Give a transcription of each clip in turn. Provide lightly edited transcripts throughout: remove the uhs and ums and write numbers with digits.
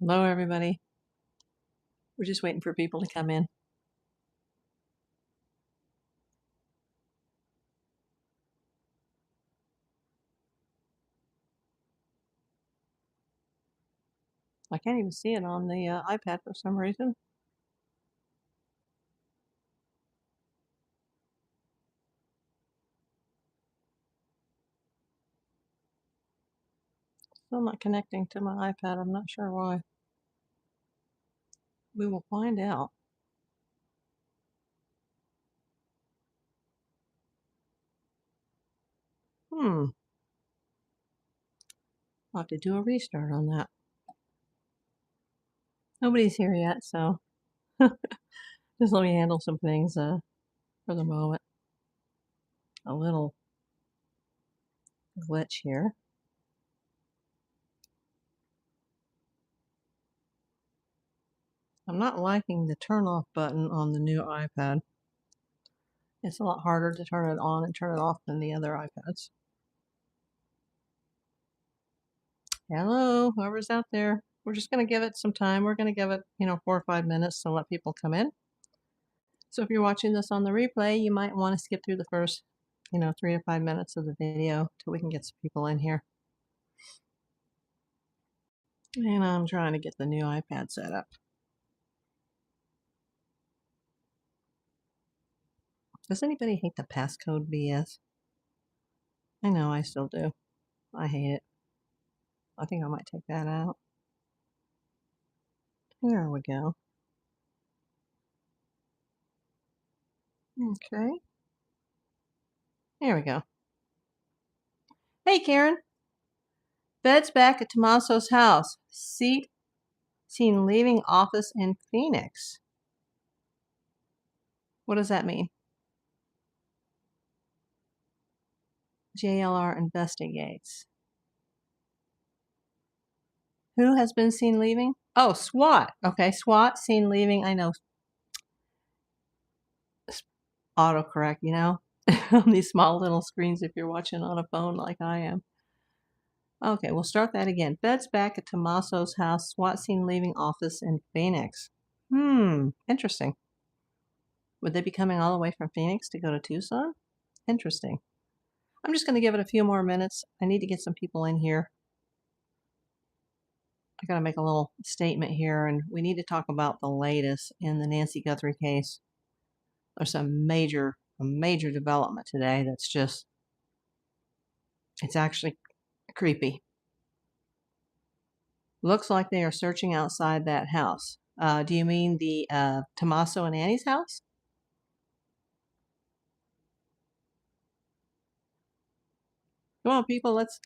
Hello, everybody. We're just waiting for people to come in. I can't even see it on the iPad for some reason. Still not connecting to my iPad. I'm not sure why. We will find out. I'll have to do a restart on that. Nobody's here yet, so just let me handle some things for the moment. A little glitch here. I'm not liking the turn off button on the new iPad. It's a lot harder to turn it on and turn it off than the other iPads. Hello, whoever's out there. We're just going to give it some time. We're going to give it, 4 or 5 minutes to let people come in. So if you're watching this on the replay, you might want to skip through the first, 3 to 5 minutes of the video till we can get some people in here. And I'm trying to get the new iPad set up. Does anybody hate the passcode BS? I know, I still do. I hate it. I think I might take that out. There we go. Okay. There we go. Hey, Karen. Bed's back at Tommaso's house. Seen leaving office in Phoenix. What does that mean? JLR investigates. Who has been seen leaving? Oh, SWAT. Okay, SWAT seen leaving. I know. Autocorrect, on these small little screens if you're watching on a phone like I am. Okay, we'll start that again. Bed's back at Tommaso's house. SWAT seen leaving office in Phoenix. Interesting. Would they be coming all the way from Phoenix to go to Tucson? Interesting. I'm just going to give it a few more minutes. I need to get some people in here. I got to make a little statement here, and we need to talk about the latest in the Nancy Guthrie case. There's a major development today that's just, it's actually creepy. Looks like they are searching outside that house. Do you mean the Tommaso and Annie's house? Come on, people, let's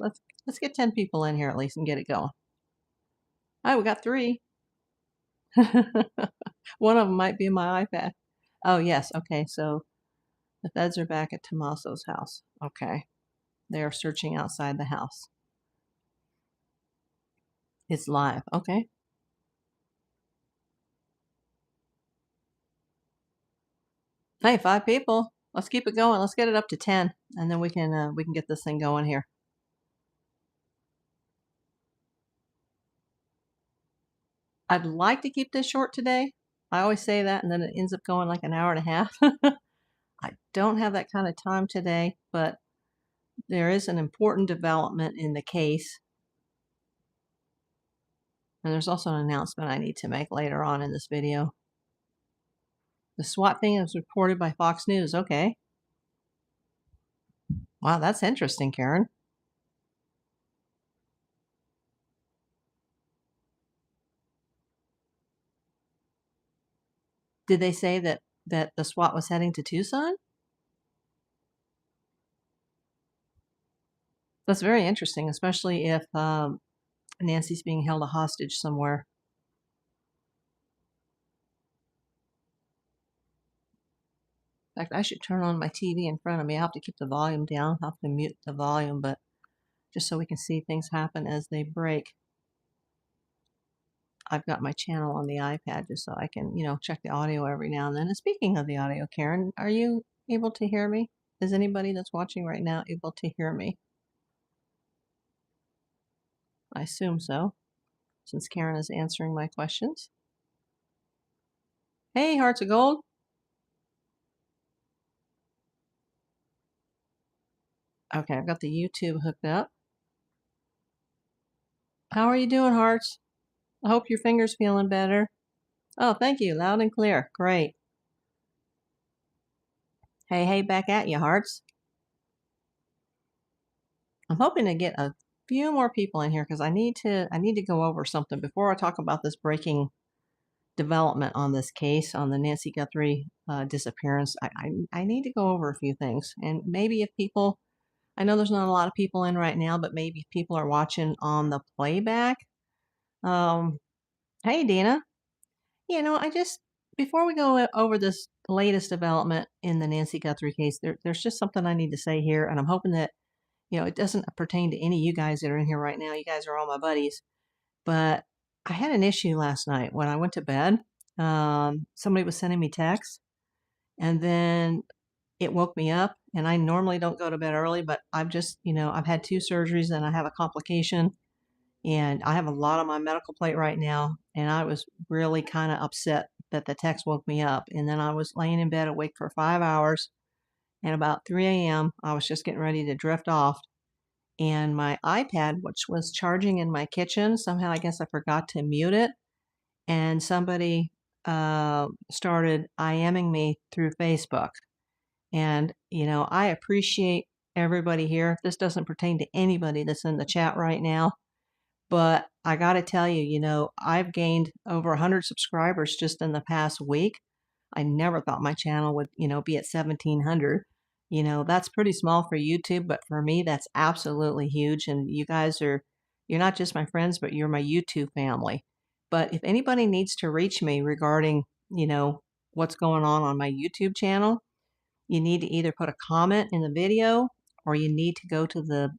get 10 people in here at least and get it going. All right, we got 3. One of them might be my iPad. Oh, yes. Okay, so the feds are back at Tommaso's house. Okay. They are searching outside the house. It's live. Okay. Hey, 5 people. Let's keep it going. Let's get it up to 10, and then we can get this thing going here. I'd like to keep this short today. I always say that, and then it ends up going like an hour and a half. I don't have that kind of time today, but there is an important development in the case. And there's also an announcement I need to make later on in this video. The SWAT thing is reported by Fox News. Okay. Wow, that's interesting, Karen. Did they say that the SWAT was heading to Tucson? That's very interesting, especially if Nancy's being held a hostage somewhere. In fact, I should turn on my TV in front of me. I have to keep the volume down. I have to mute the volume, but just so we can see things happen as they break. I've got my channel on the iPad just so I can, check the audio every now and then. And speaking of the audio, Karen, are you able to hear me? Is anybody that's watching right now able to hear me? I assume so. since Karen is answering my questions. Hey, Hearts of Gold. Okay, I've got the YouTube hooked up. How are you doing, Hearts? I hope your finger's feeling better. Oh, thank you. Loud and clear. Great. Hey, back at you, Hearts. I'm hoping to get a few more people in here because I need to go over something before I talk about this breaking development on this case on the Nancy Guthrie disappearance. I need to go over a few things, and maybe if people, I know there's not a lot of people in right now, but maybe if people are watching on the playback. Hey, Dina. I just, before we go over this latest development in the Nancy Guthrie case, there's just something I need to say here, and I'm hoping that it doesn't pertain to any of you guys that are in here right now. You guys are all my buddies. But I had an issue last night when I went to bed. Somebody was sending me texts, and then it woke me up. And I normally don't go to bed early, but I've just, I've had 2 surgeries and I have a complication. And I have a lot on my medical plate right now. And I was really kind of upset that the text woke me up. And then I was laying in bed awake for 5 hours. And about 3 a.m., I was just getting ready to drift off. And my iPad, which was charging in my kitchen, somehow I guess I forgot to mute it. And somebody started IMing me through Facebook. And, I appreciate everybody here. This doesn't pertain to anybody that's in the chat right now. But I got to tell you, I've gained over 100 subscribers just in the past week. I never thought my channel would, be at 1,700. That's pretty small for YouTube, but for me, that's absolutely huge. And you guys you're not just my friends, but you're my YouTube family. But if anybody needs to reach me regarding, what's going on my YouTube channel, you need to either put a comment in the video or you need to go to the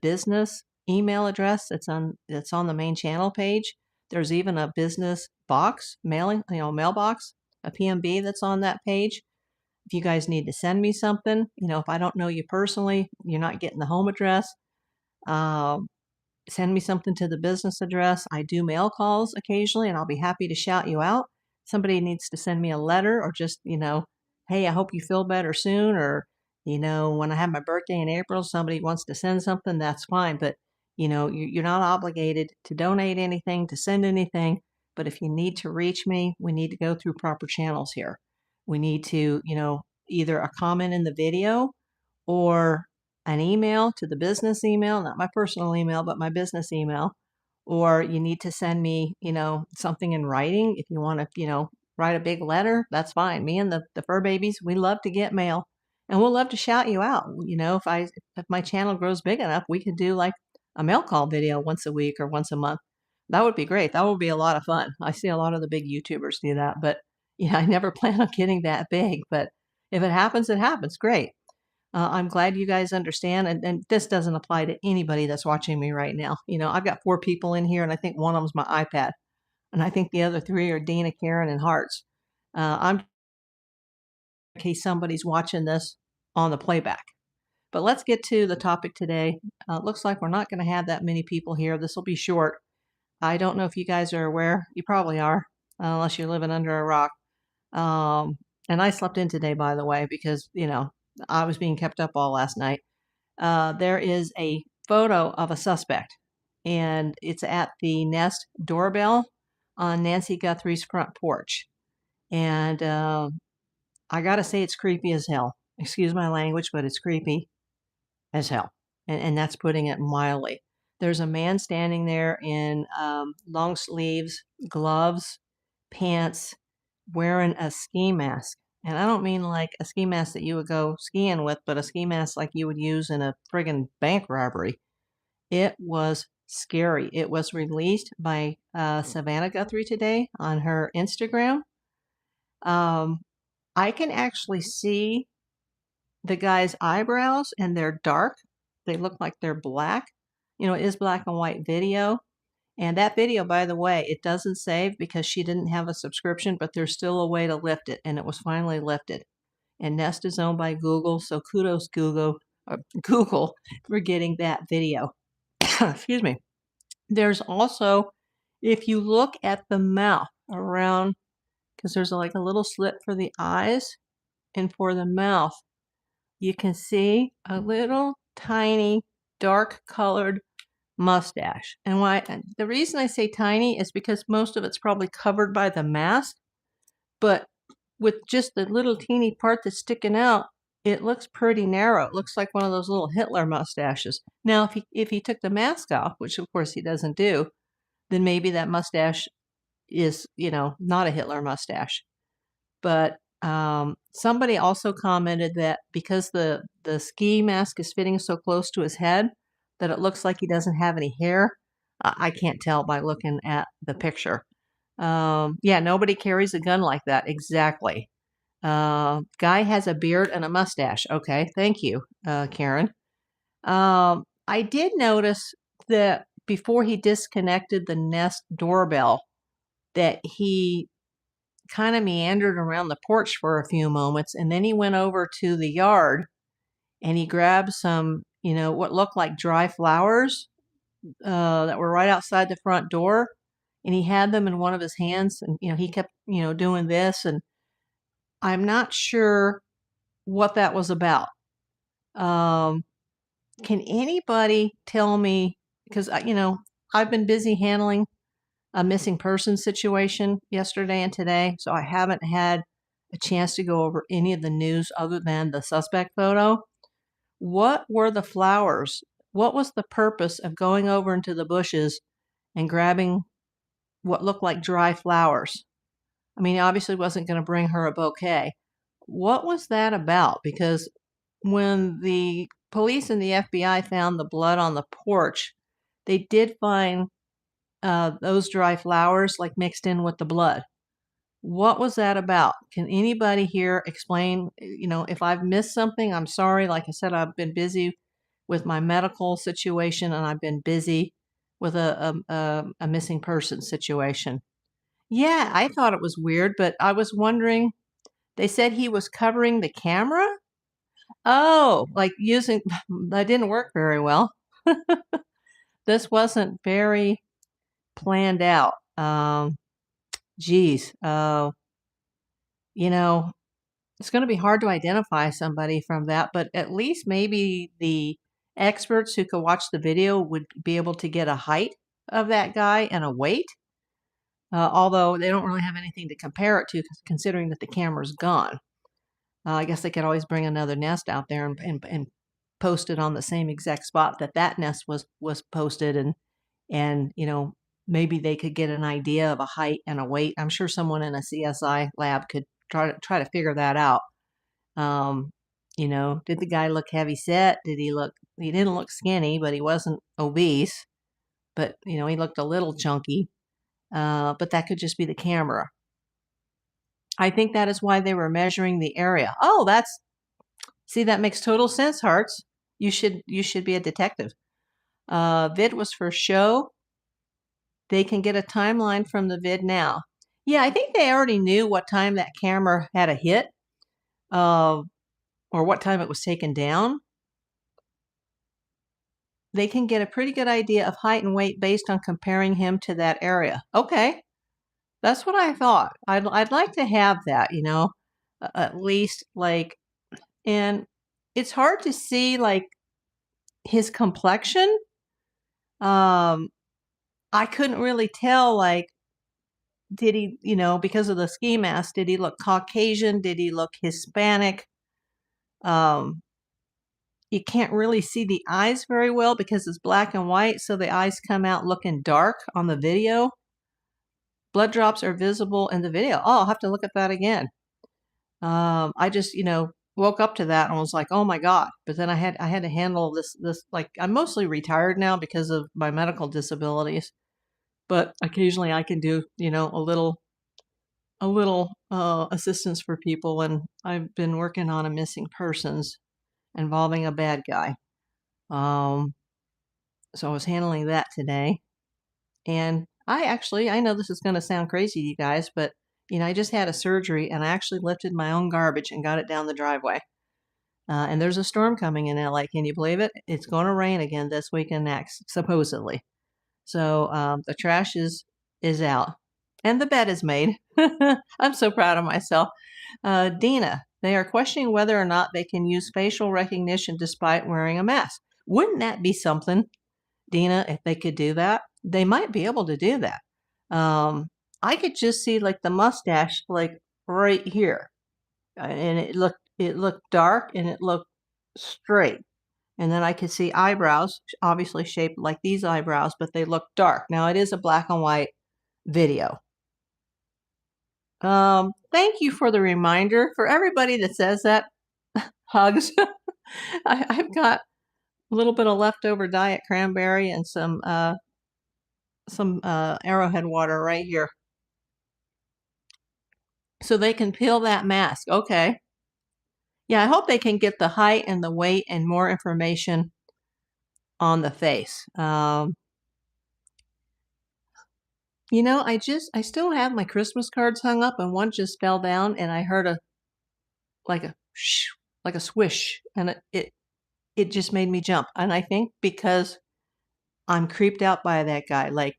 business email address that's on the main channel page. There's even a business box, mailbox, a PMB that's on that page. If you guys need to send me something, if I don't know you personally, you're not getting the home address, send me something to the business address. I do mail calls occasionally, and I'll be happy to shout you out. Somebody needs to send me a letter or just, hey, I hope you feel better soon. Or, when I have my birthday in April, somebody wants to send something, that's fine. But, you're not obligated to donate anything, to send anything. But if you need to reach me, we need to go through proper channels here. We need to, either a comment in the video or an email to the business email, not my personal email, but my business email. Or you need to send me, something in writing. If you want to, write a big letter, that's fine. Me and the fur babies, we love to get mail, and we'll love to shout you out. If my channel grows big enough, we could do like a mail call video once a week or once a month. That would be great. That would be a lot of fun. I see a lot of the big YouTubers do that, but I never plan on getting that big. But if it happens, it happens. Great. I'm glad you guys understand, and this doesn't apply to anybody that's watching me right now. I've got 4 people in here, and I think one of them's my iPad, and I think the other 3 are Dana, Karen, and Hearts. I'm in case somebody's watching this on the playback. But let's get to the topic today. Looks like we're not going to have that many people here. This will be short. I don't know if you guys are aware. You probably are, unless you're living under a rock. And I slept in today, by the way, because, I was being kept up all last night. There is a photo of a suspect, and it's at the Nest doorbell on Nancy Guthrie's front porch. And I got to say, it's creepy as hell. Excuse my language, but it's creepy as hell. And that's putting it mildly. There's a man standing there in long sleeves, gloves, pants, wearing a ski mask. And I don't mean like a ski mask that you would go skiing with, but a ski mask like you would use in a friggin' bank robbery. It was scary. It was released by Savannah Guthrie today on her Instagram. I can actually see the guy's eyebrows, and they're dark. They look like they're black. It is black and white video. And that video, by the way, it doesn't save because she didn't have a subscription, but there's still a way to lift it, and it was finally lifted. And Nest is owned by Google, so kudos Google for getting that video. Excuse me. There's also If you look at the mouth around, because there's like a little slit for the eyes and for the mouth, you can see a little tiny dark colored mustache. And the reason I say tiny is because most of it's probably covered by the mask, but with just the little teeny part that's sticking out, it looks pretty narrow. It looks like one of those little Hitler mustaches. Now, if he took the mask off, which of course he doesn't do, then maybe that mustache is, not a Hitler mustache. But somebody also commented that because the ski mask is fitting so close to his head, that it looks like he doesn't have any hair. I can't tell by looking at the picture. Yeah, nobody carries a gun like that. Exactly. Guy has a beard and a mustache. Okay, thank you, Karen. I did notice that before he disconnected the Nest doorbell, that he kind of meandered around the porch for a few moments, and then he went over to the yard and he grabbed some, what looked like dry flowers that were right outside the front door, and he had them in one of his hands, and he kept doing this, and I'm not sure what that was about. Can anybody tell me, because I've been busy handling a missing person situation yesterday and today, so I haven't had a chance to go over any of the news other than the suspect photo. What were the flowers? What was the purpose of going over into the bushes and grabbing what looked like dry flowers? I mean, he obviously wasn't going to bring her a bouquet. What was that about? Because when the police and the FBI found the blood on the porch, they did find those dry flowers like mixed in with the blood. What was that about? Can anybody here explain? If I've missed something, I'm sorry. Like I said, I've been busy with my medical situation, and I've been busy with a missing person situation. Yeah, I thought it was weird, but I was wondering, they said he was covering the camera? Oh, like using, that didn't work very well. This wasn't very planned out. Geez, it's going to be hard to identify somebody from that, but at least maybe the experts who could watch the video would be able to get a height of that guy and a weight. Although they don't really have anything to compare it to, considering that the camera's gone. I guess they could always bring another nest out there and post it on the same exact spot that nest was posted, and maybe they could get an idea of a height and a weight. I'm sure someone in a CSI lab could try to figure that out. Did the guy look heavy set? He didn't look skinny, but he wasn't obese. But he looked a little chunky. But that could just be the camera. I think that is why they were measuring the area. Oh, that makes total sense, Hearts. You should be a detective. Vid was for show. They can get a timeline from the vid now. Yeah, I think they already knew what time that camera had a hit, or what time it was taken down. They can get a pretty good idea of height and weight based on comparing him to that area. Okay, that's what I thought. I'd like to have that, at least and it's hard to see his complexion. I couldn't really tell, did he, because of the ski mask, did he look Caucasian? Did he look Hispanic? You can't really see the eyes very well because it's black and white, so the eyes come out looking dark on the video. Blood drops are visible in the video. Oh, I'll have to look at that again. I just, woke up to that and was like, oh my God. But then I had to handle this, I'm mostly retired now because of my medical disabilities. But occasionally I can do, a little assistance for people, and I've been working on a missing persons involving a bad guy. So I was handling that today, and I know this is going to sound crazy to you guys, but I just had a surgery, and I actually lifted my own garbage and got it down the driveway. And there's a storm coming in LA. Can you believe it? It's going to rain again this week and next, supposedly. So the trash is is out. And the bed is made. I'm so proud of myself. Dina, they are questioning whether or not they can use facial recognition despite wearing a mask. Wouldn't that be something, Dina, if they could do that? They might be able to do that. I could just see like the mustache like right here. And it looked dark and it looked straight. And then I could see eyebrows, obviously shaped like these eyebrows, but they look dark. Now it is a black and white video. Thank you for the reminder. For everybody that says that, hugs. I've got a little bit of leftover diet cranberry and some Arrowhead water right here. So they can peel that mask. Okay. Yeah, I hope they can get the height and the weight and more information on the face. You know, I still have my Christmas cards hung up, and one just fell down, and I heard like a swish, and it just made me jump. And I think because I'm creeped out by that guy, like,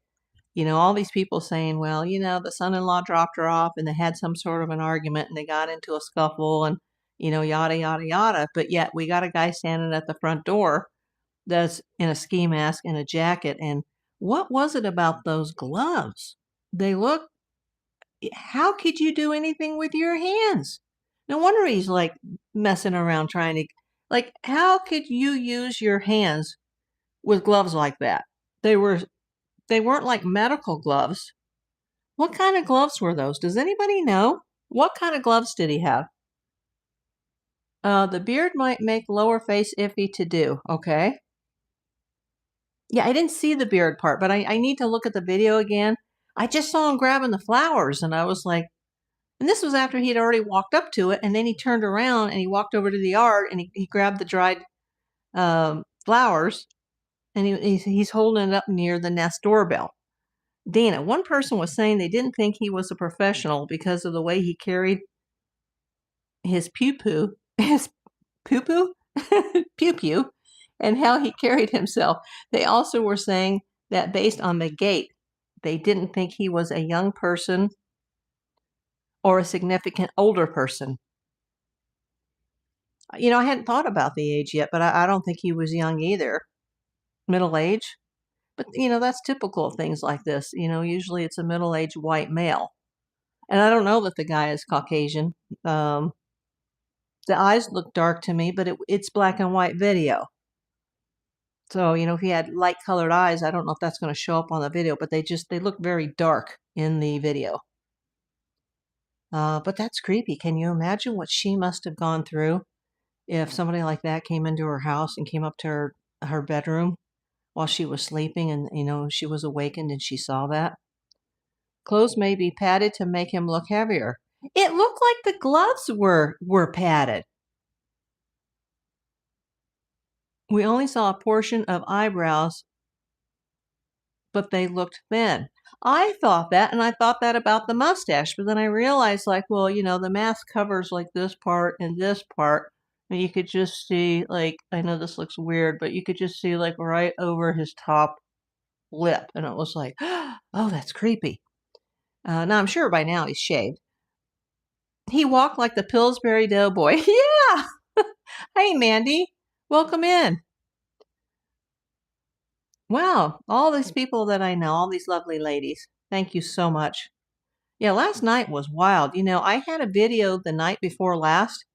you know, all these people saying, well, you know, the son-in-law dropped her off, and they had some sort of an argument, and they got into a scuffle, and you know, yada yada yada. But yet we got a guy standing at the front door that's in a ski mask and a jacket, and what was it about those gloves? They look, how could you do anything with your hands? No wonder he's like messing around trying to, like, how could you use your hands with gloves like that? They weren't like medical gloves. What kind of gloves were those? Does anybody know? What kind of gloves did he have? The beard might make lower face iffy to do. Okay. Yeah, I didn't see the beard part, but I need to look at the video again. I just saw him grabbing the flowers, and I was like, and this was after he'd already walked up to it, and then he turned around and he walked over to the yard and he grabbed the dried flowers, and he's holding it up near the Nest doorbell. Dana, one person was saying they didn't think he was a professional because of the way he carried his pew-pew, pew-pew, and how he carried himself. They also were saying that based on the gait, they didn't think he was a young person or a significant older person. You know, I hadn't thought about the age yet, but I don't think he was young either. Middle age. But, you know, that's typical of things like this. You know, usually it's a middle-aged white male. And I don't know that the guy is Caucasian. The eyes look dark to me, but it's black and white video. So, you know, if he had light-colored eyes, I don't know if that's going to show up on the video, but they look very dark in the video. But that's creepy. Can you imagine what she must have gone through if somebody like that came into her house and came up to her bedroom while she was sleeping and, you know, she was awakened and she saw that? Clothes may be padded to make him look heavier. It looked like the gloves were padded. We only saw a portion of eyebrows, but they looked thin. I thought that, and I thought that about the mustache, but then I realized, like, well, you know, the mask covers like this part and this part, and you could just see, like, I know this looks weird, but you could just see, like, right over his top lip, and it was like, oh, that's creepy. Now, I'm sure by now he's shaved. He walked like the Pillsbury Doughboy. Yeah! Hey, Mandy. Welcome in. Wow, all these people that I know, all these lovely ladies. Thank you so much. Yeah, last night was wild. You know, I had a video the night before last.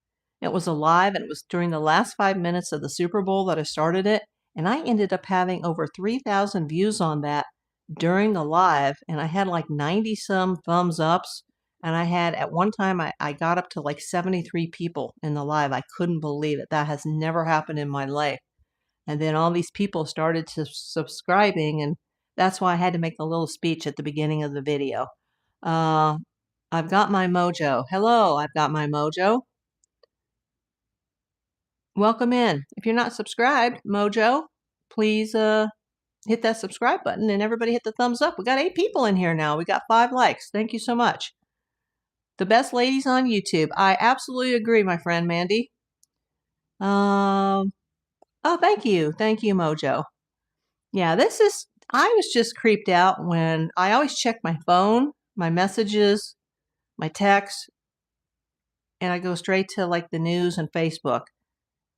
It was alive, and it was during the last 5 minutes of the Super Bowl that I started it. And I ended up having over 3,000 views on that during the live. And I had like 90 some thumbs ups. And I had, at one time, I got up to like 73 people in the live. I couldn't believe it. That has never happened in my life. And then all these people started subscribing. And that's why I had to make the little speech at the beginning of the video. I've got my mojo. Hello, I've got my mojo. Welcome in. If you're not subscribed, mojo, please hit that subscribe button, and everybody hit the thumbs up. We got 8 people in here now. We got 5 likes. Thank you so much. The best ladies on YouTube. I absolutely agree, my friend Mandy. Oh, thank you. Thank you, mojo. Yeah, this is, I was just creeped out when I always check my phone, my messages, my texts, and I go straight to like the news and Facebook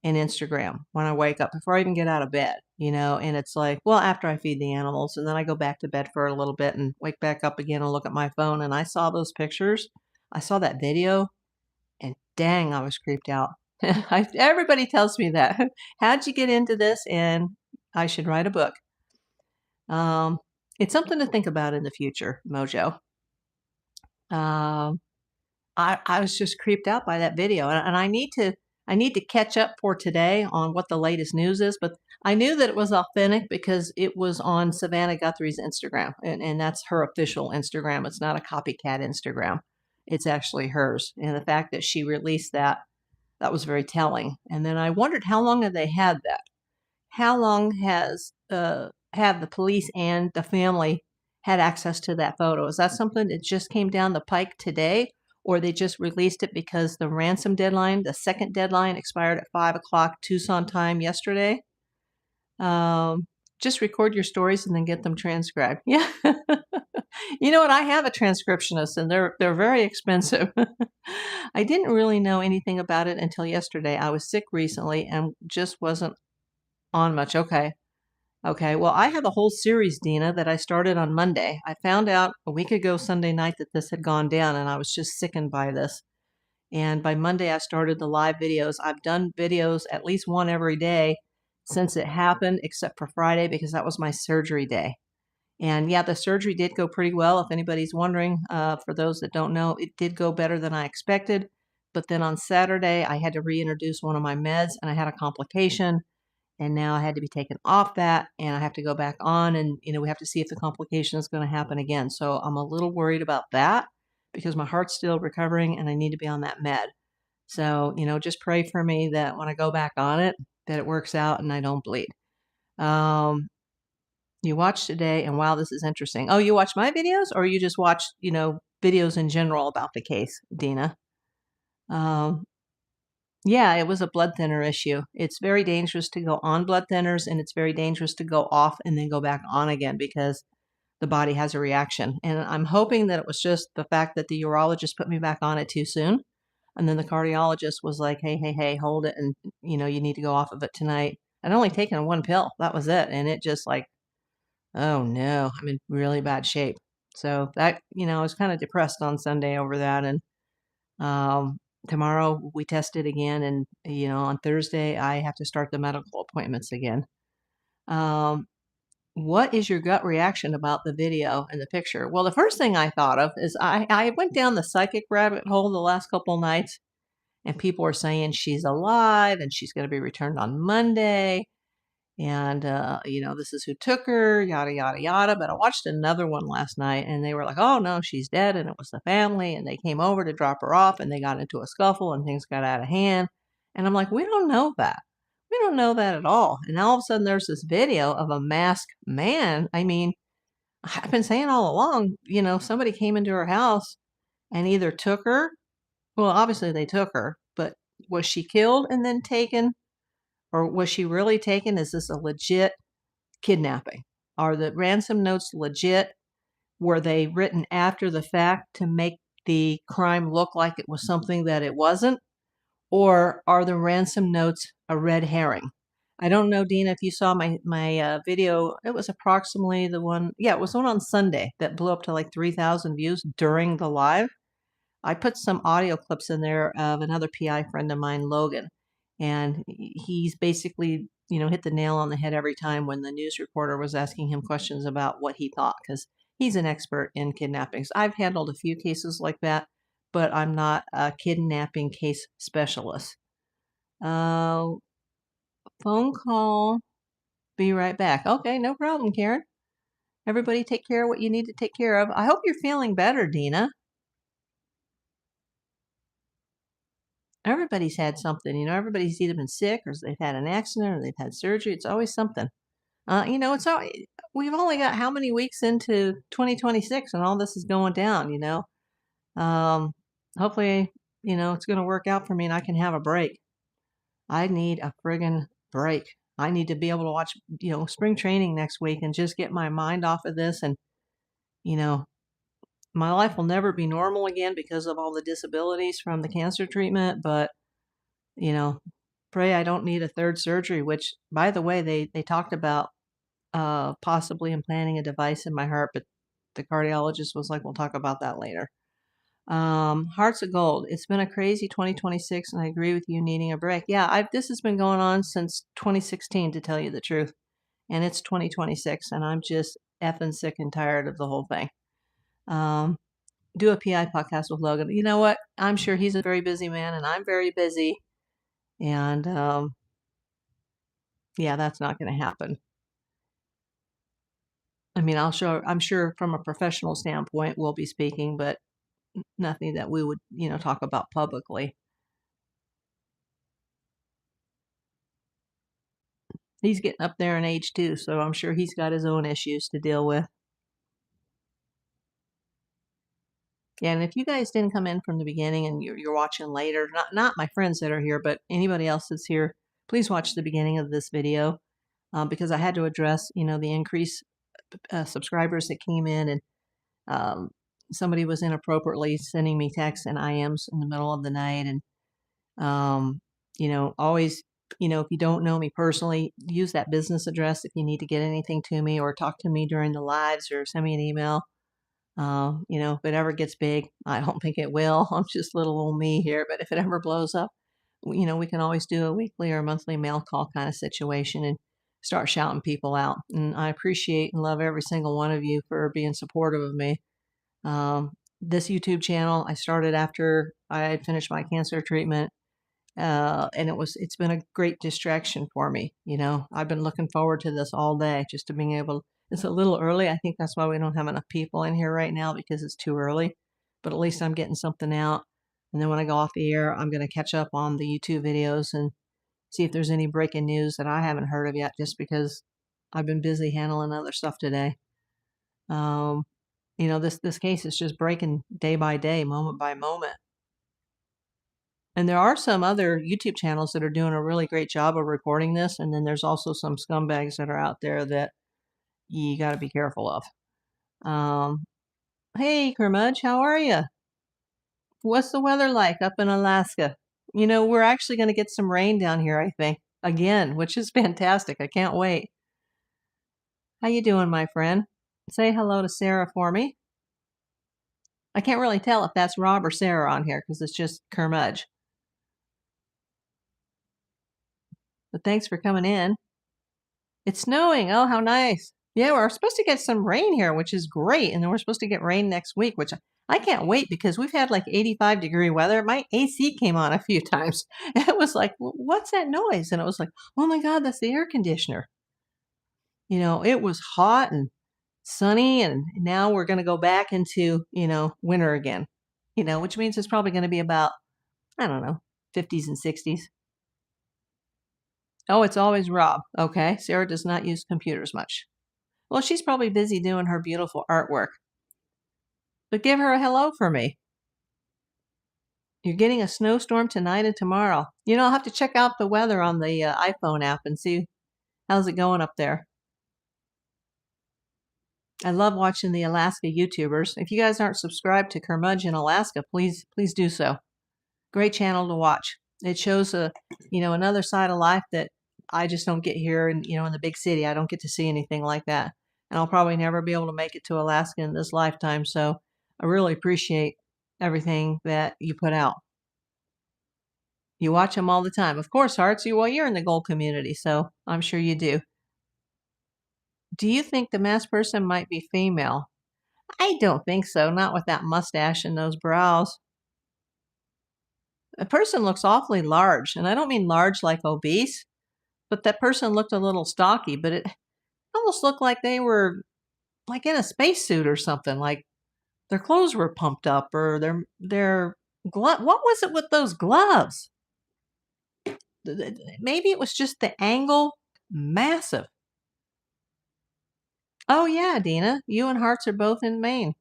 and Instagram when I wake up before I even get out of bed, and it's like, well, after I feed the animals, and then I go back to bed for a little bit and wake back up again and look at my phone, and I saw those pictures. I saw that video, and dang, I was creeped out. Everybody tells me that. How'd you get into this? And I should write a book. Um, it's something to think about in the future, Mojo. Um, I was just creeped out by that video, and I need to catch up for today on what the latest news is. But I knew that it was authentic because it was on Savannah Guthrie's Instagram, and that's her official Instagram. It's not a copycat Instagram. It's actually hers. And the fact that she released that was very telling. And then I wondered, how long have they had that? How long have the police and the family had access to that photo? Is that something that just came down the pike today, or they just released it because the ransom deadline, the second deadline, expired at 5 o'clock Tucson time yesterday? Just record your stories and then get them transcribed. Yeah. You know what? I have a transcriptionist, and they're very expensive. I didn't really know anything about it until yesterday. I was sick recently and just wasn't on much. Okay. Okay. Well, I have a whole series, Dina, that I started on Monday. I found out a week ago Sunday night that this had gone down, and I was just sickened by this. And by Monday, I started the live videos. I've done videos, at least one every day since it happened, except for Friday, because that was my surgery day. And yeah, the surgery did go pretty well. If anybody's wondering, for those that don't know, it did go better than I expected. But then on Saturday, I had to reintroduce one of my meds, and I had a complication. And now I had to be taken off that, and I have to go back on, and we have to see if the complication is going to happen again. So I'm a little worried about that because my heart's still recovering and I need to be on that med. So, just pray for me that when I go back on it, that it works out and I don't bleed. You watched today, and wow, this is interesting. Oh, you watched my videos, or you just watched, videos in general about the case, Dina? Um, Yeah, it was a blood thinner issue. It's very dangerous to go on blood thinners, and it's very dangerous to go off and then go back on again because the body has a reaction. And I'm hoping that it was just the fact that the urologist put me back on it too soon. And then the cardiologist was like, hey, hey, hey, hold it. And, you need to go off of it tonight. I'd only taken one pill. That was it. And it just like, oh no, I'm in really bad shape. So that, I was kind of depressed on Sunday over that. And um, tomorrow we test it again, and on Thursday I have to start the medical appointments again. What is your gut reaction about the video and the picture? Well, the first thing I thought of is I went down the psychic rabbit hole the last couple nights, and people are saying she's alive and she's going to be returned on Monday. And, this is who took her, yada, yada, yada. But I watched another one last night, and they were like, oh, no, she's dead. And it was the family, and they came over to drop her off, and they got into a scuffle, and things got out of hand. And I'm like, we don't know that. We don't know that at all. And all of a sudden, there's this video of a masked man. I mean, I've been saying all along, somebody came into her house and either took her. Well, obviously, they took her, but was she killed and then taken? Or was she really taken? Is this a legit kidnapping? Are the ransom notes legit? Were they written after the fact to make the crime look like it was something that it wasn't? Or are the ransom notes a red herring? I don't know, Dina, if you saw my video. It was approximately the one, yeah, it was one on Sunday that blew up to like 3,000 views during the live. I put some audio clips in there of another PI friend of mine, Logan, and he's basically, hit the nail on the head every time when the news reporter was asking him questions about what he thought, because he's an expert in kidnappings. I've handled a few cases like that, but I'm not a kidnapping case specialist. Phone call. Be right back. Okay, no problem, Karen. Everybody take care of what you need to take care of. I hope you're feeling better, Dina. Everybody's had something, everybody's either been sick or they've had an accident or they've had surgery. It's always something. It's all, we've only got how many weeks into 2026 and all this is going down. Hopefully, it's going to work out for me and I can have a break. I need a friggin' break. I need to be able to watch, spring training next week and just get my mind off of this. And, you know, my life will never be normal again because of all the disabilities from the cancer treatment. But, you know, pray I don't need a third surgery, which, by the way, they talked about possibly implanting a device in my heart, but the cardiologist was like, we'll talk about that later. Hearts of Gold. It's been a crazy 2026, and I agree with you needing a break. Yeah, this has been going on since 2016, to tell you the truth, and it's 2026, and I'm just effing sick and tired of the whole thing. Do a PI podcast with Logan. You know what? I'm sure he's a very busy man, and I'm very busy, and yeah, that's not going to happen. I mean, I'm sure from a professional standpoint, we'll be speaking, but nothing that we would, talk about publicly. He's getting up there in age too, so I'm sure he's got his own issues to deal with. Yeah, and if you guys didn't come in from the beginning and you're watching later, not my friends that are here, but anybody else that's here, please watch the beginning of this video because I had to address, the increased subscribers that came in, and somebody was inappropriately sending me texts and IMs in the middle of the night, and always, if you don't know me personally, use that business address if you need to get anything to me or talk to me during the lives or send me an email. If it ever gets big, I don't think it will. I'm just little old me here, but if it ever blows up, we can always do a weekly or monthly mail call kind of situation and start shouting people out. And I appreciate and love every single one of you for being supportive of me. This YouTube channel I started after I had finished my cancer treatment. And it's been a great distraction for me. I've been looking forward to this all day, just to being able. It's a little early. I think that's why we don't have enough people in here right now, because it's too early. But at least I'm getting something out. And then when I go off the air, I'm going to catch up on the YouTube videos and see if there's any breaking news that I haven't heard of yet, just because I've been busy handling other stuff today. This case is just breaking day by day, moment by moment. And there are some other YouTube channels that are doing a really great job of reporting this. And then there's also some scumbags that are out there that you got to be careful of. Hey, Kermudge, how are you? What's the weather like up in Alaska? We're actually going to get some rain down here, I think, again, which is fantastic. I can't wait. How you doing, my friend? Say hello to Sarah for me. I can't really tell if that's Rob or Sarah on here because it's just Kermudge. But thanks for coming in. It's snowing. Oh, how nice. Yeah, we're supposed to get some rain here, which is great. And then we're supposed to get rain next week, which I can't wait because we've had like 85-degree weather. My AC came on a few times. And it was like, what's that noise? And it was like, oh my God, that's the air conditioner. It was hot and sunny. And now we're going to go back into, winter again, which means it's probably going to be about, I don't know, 50s and 60s. Oh, it's always Rob. Okay. Sarah does not use computers much. Well, she's probably busy doing her beautiful artwork. But give her a hello for me. You're getting a snowstorm tonight and tomorrow. I'll have to check out the weather on the iPhone app and see how's it going up there. I love watching the Alaska YouTubers. If you guys aren't subscribed to Kermudge in Alaska, please do so. Great channel to watch. It shows another side of life that I just don't get here in the big city. I don't get to see anything like that. And I'll probably never be able to make it to Alaska in this lifetime. So I really appreciate everything that you put out. You watch them all the time. Of course, Hearts, you're in the gold community, so I'm sure you do. Do you think the masked person might be female? I don't think so. Not with that mustache and those brows. A person looks awfully large, and I don't mean large like obese, but that person looked a little stocky, but it almost looked like they were like in a spacesuit or something, like their clothes were pumped up or their glove. What was it with those gloves? Maybe it was just the angle. Massive. Oh yeah, Dina, you and Hearts are both in Maine.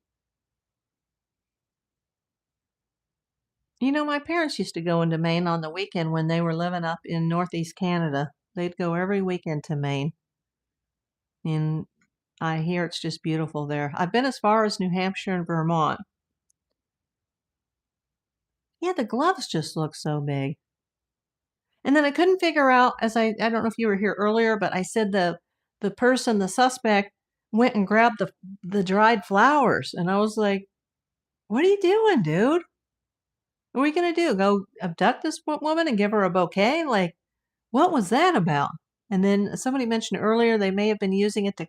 My parents used to go into Maine on the weekend when they were living up in Northeast Canada. They'd go every weekend to Maine. And I hear it's just beautiful there. I've been as far as New Hampshire and Vermont. Yeah, the gloves just look so big. And then I couldn't figure out, as I don't know if you were here earlier, but I said the suspect, went and grabbed the dried flowers. And I was like, what are you doing, dude? What are we going to do? Go abduct this woman and give her a bouquet? Like, what was that about? And then somebody mentioned earlier they may have been using it to,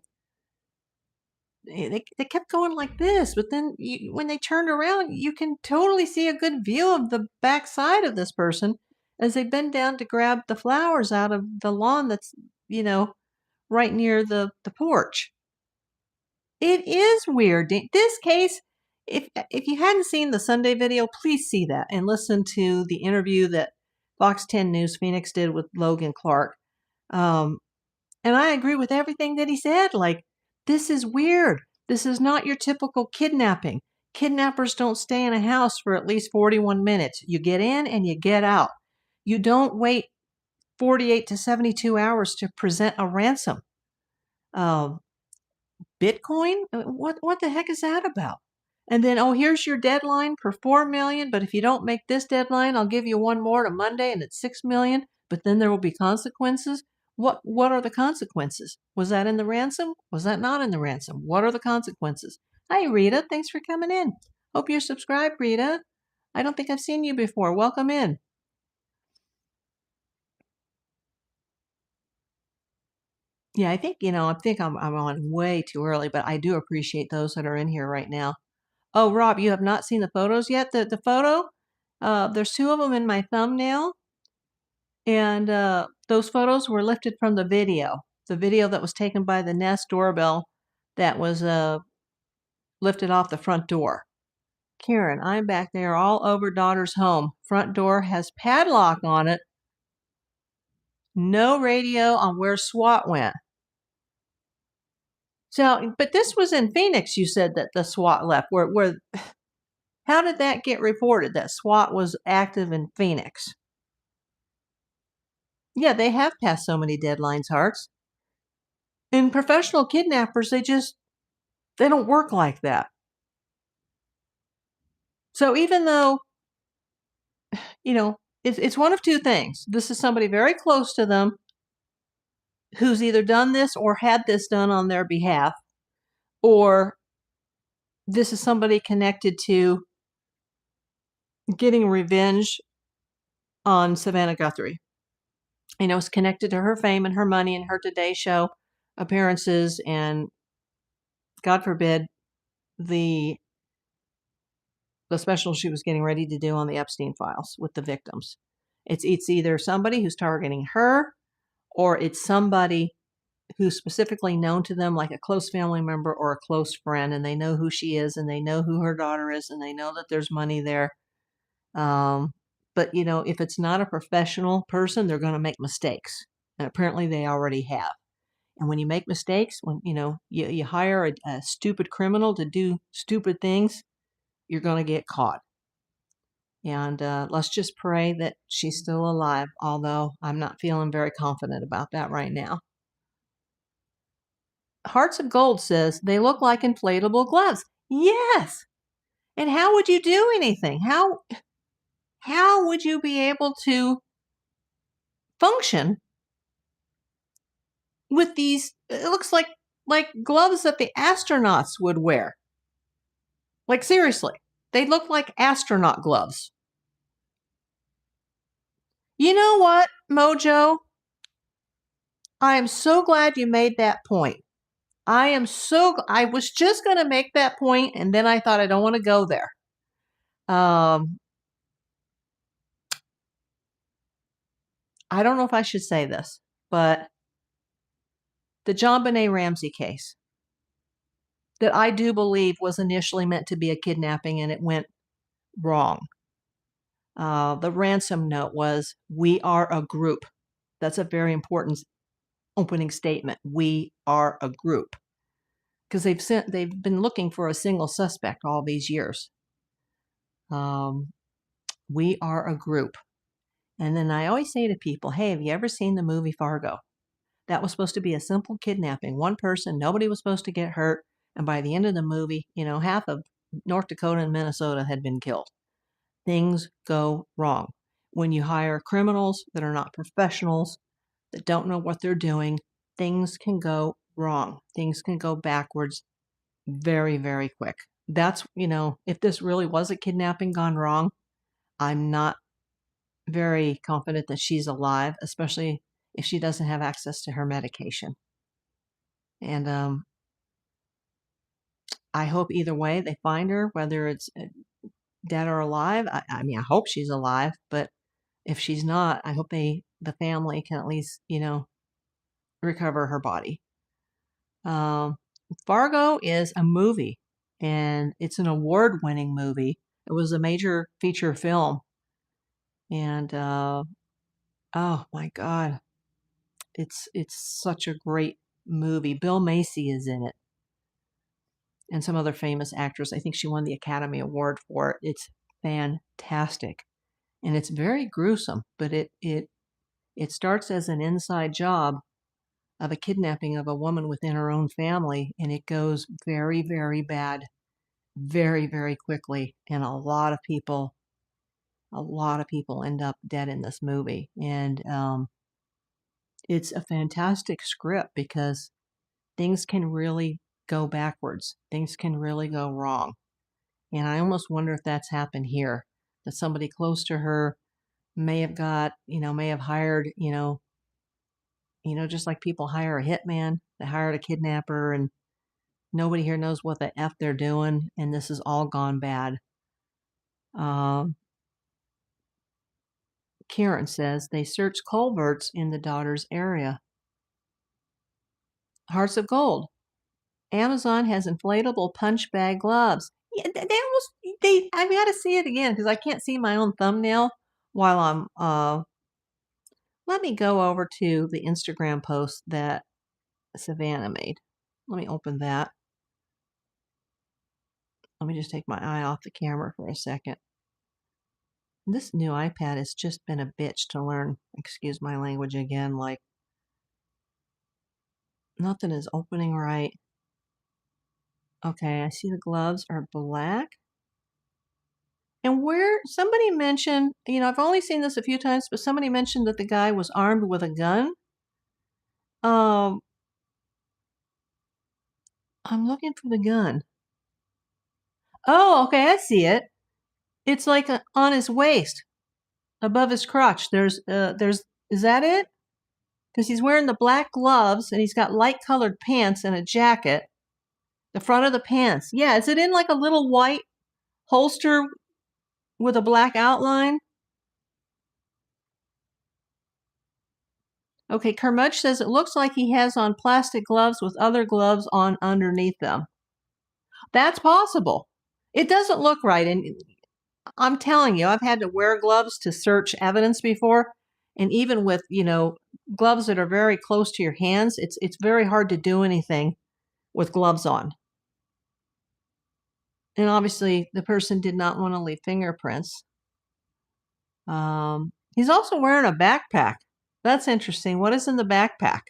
they kept going like this, but then when they turned around, you can totally see a good view of the backside of this person as they bend down to grab the flowers out of the lawn that's, right near the porch. It is weird. This case, if you hadn't seen the Sunday video, please see that and listen to the interview that Fox 10 News Phoenix did with Logan Clark. And I agree with everything that he said. Like, this is weird. This is not your typical kidnapping. Kidnappers don't stay in a house for at least 41 minutes. You get in and you get out. You don't wait 48 to 72 hours to present a ransom. Bitcoin? What the heck is that about? And then, oh, here's your deadline for 4 million, but if you don't make this deadline, I'll give you one more to Monday and it's 6 million, but then there will be consequences. What are the consequences? Was that in the ransom? Was that not in the ransom? What are the consequences? Hi, Rita. Thanks for coming in. Hope you're subscribed, Rita. I don't think I've seen you before. Welcome in. Yeah, I think, I'm on way too early, but I do appreciate those that are in here right now. Oh, Rob, you have not seen the photos yet? The photo, there's 2 of them in my thumbnail, and those photos were lifted from the video that was taken by the Nest doorbell that was lifted off the front door. Karen, I'm back there all over daughter's home. Front door has padlock on it. No radio on where SWAT went. So, but this was in Phoenix, you said that the SWAT left. Where how did that get reported that SWAT was active in Phoenix? Yeah, they have passed so many deadlines, Hearts. And professional kidnappers, they don't work like that. So even though, it's one of 2 things. This is somebody very close to them who's either done this or had this done on their behalf, or this is somebody connected to getting revenge on Savannah Guthrie. It's connected to her fame and her money and her Today Show appearances, and God forbid the special she was getting ready to do on the Epstein files with the victims. It's either somebody who's targeting her, or it's somebody who's specifically known to them, like a close family member or a close friend, and they know who she is, and they know who her daughter is, and they know that there's money there. But, if it's not a professional person, they're going to make mistakes. And apparently they already have. And when you make mistakes, when, you hire a stupid criminal to do stupid things, you're going to get caught. And let's just pray that she's still alive, although I'm not feeling very confident about that right now. Hearts of Gold says, they look like inflatable gloves. Yes! And how would you do anything? How would you be able to function with these? It looks like gloves that the astronauts would wear. Like, seriously, they look like astronaut gloves. You know what, Mojo? I am so glad you made that point. I was just going to make that point, and then I thought I don't want to go there. I don't know if I should say this, but the JonBenet Ramsey case that I do believe was initially meant to be a kidnapping, and it went wrong. The ransom note was, "We are a group." That's a very important opening statement. We are a group, because they've been looking for a single suspect all these years. We are a group, And then I always say to people, hey, have you ever seen the movie Fargo? That was supposed to be a simple kidnapping. One person, nobody was supposed to get hurt. And by the end of the movie, half of North Dakota and Minnesota had been killed. Things go wrong. When you hire criminals that are not professionals, that don't know what they're doing, things can go wrong. Things can go backwards very, very quick. That's, if this really was a kidnapping gone wrong, I'm not very confident that she's alive, especially if she doesn't have access to her medication. And I hope either way they find her, whether it's dead or alive. I mean, I hope she's alive, but if she's not, I hope the family can at least, recover her body. Fargo is a movie, and it's an award-winning movie. It was a major feature film, and oh my God, it's such a great movie. Bill Macy is in it, and some other famous actors. I think she won the Academy Award for it. It's fantastic, and it's very gruesome, but it starts as an inside job of a kidnapping of a woman within her own family, and it goes very, very bad very, very quickly, and a lot of people end up dead in this movie. And it's a fantastic script because things can really go backwards. Things can really go wrong. And I almost wonder if that's happened here, that somebody close to her may have hired, just like people hire a hitman, they hired a kidnapper, and nobody here knows what the F they're doing, and this has all gone bad. Karen says they search culverts in the daughter's area. Hearts of Gold. Amazon has inflatable punch bag gloves. Yeah, I've got to see it again because I can't see my own thumbnail while I'm, let me go over to the Instagram post that Savannah made. Let me open that. Let me just take my eye off the camera for a second. This new iPad has just been a bitch to learn. Excuse my language again. Like, nothing is opening right. Okay, I see the gloves are black. And where somebody mentioned, I've only seen this a few times, but somebody mentioned that the guy was armed with a gun. I'm looking for the gun. Oh, okay, I see it. It's like on his waist, above his crotch. Is that it? Because he's wearing the black gloves and he's got light colored pants and a jacket. The front of the pants. Yeah, is it in like a little white holster with a black outline? Okay, Kermudge says it looks like he has on plastic gloves with other gloves on underneath them. That's possible. It doesn't look right. And I'm telling you, I've had to wear gloves to search evidence before. And even with, gloves that are very close to your hands, it's very hard to do anything with gloves on. And obviously, the person did not want to leave fingerprints. He's also wearing a backpack. That's interesting. What is in the backpack?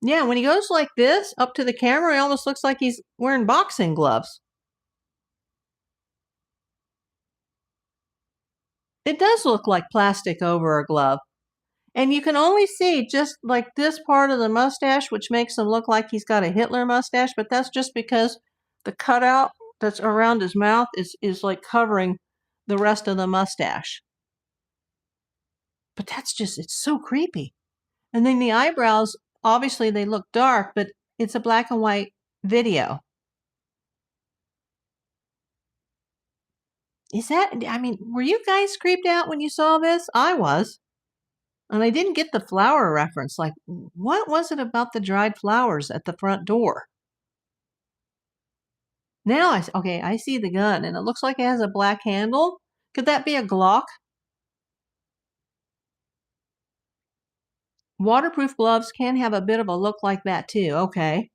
Yeah, when he goes like this up to the camera, it almost looks like he's wearing boxing gloves. It does look like plastic over a glove. And you can only see just like this part of the mustache, which makes him look like he's got a Hitler mustache, but that's just because the cutout that's around his mouth is like covering the rest of the mustache. But it's so creepy. And then the eyebrows, obviously they look dark, but it's a black and white video. Were you guys creeped out when you saw this? I was. And I didn't get the flower reference. Like, what was it about the dried flowers at the front door? Now I see the gun, and it looks like it has a black handle. Could that be a Glock? Waterproof gloves can have a bit of a look like that too. Okay.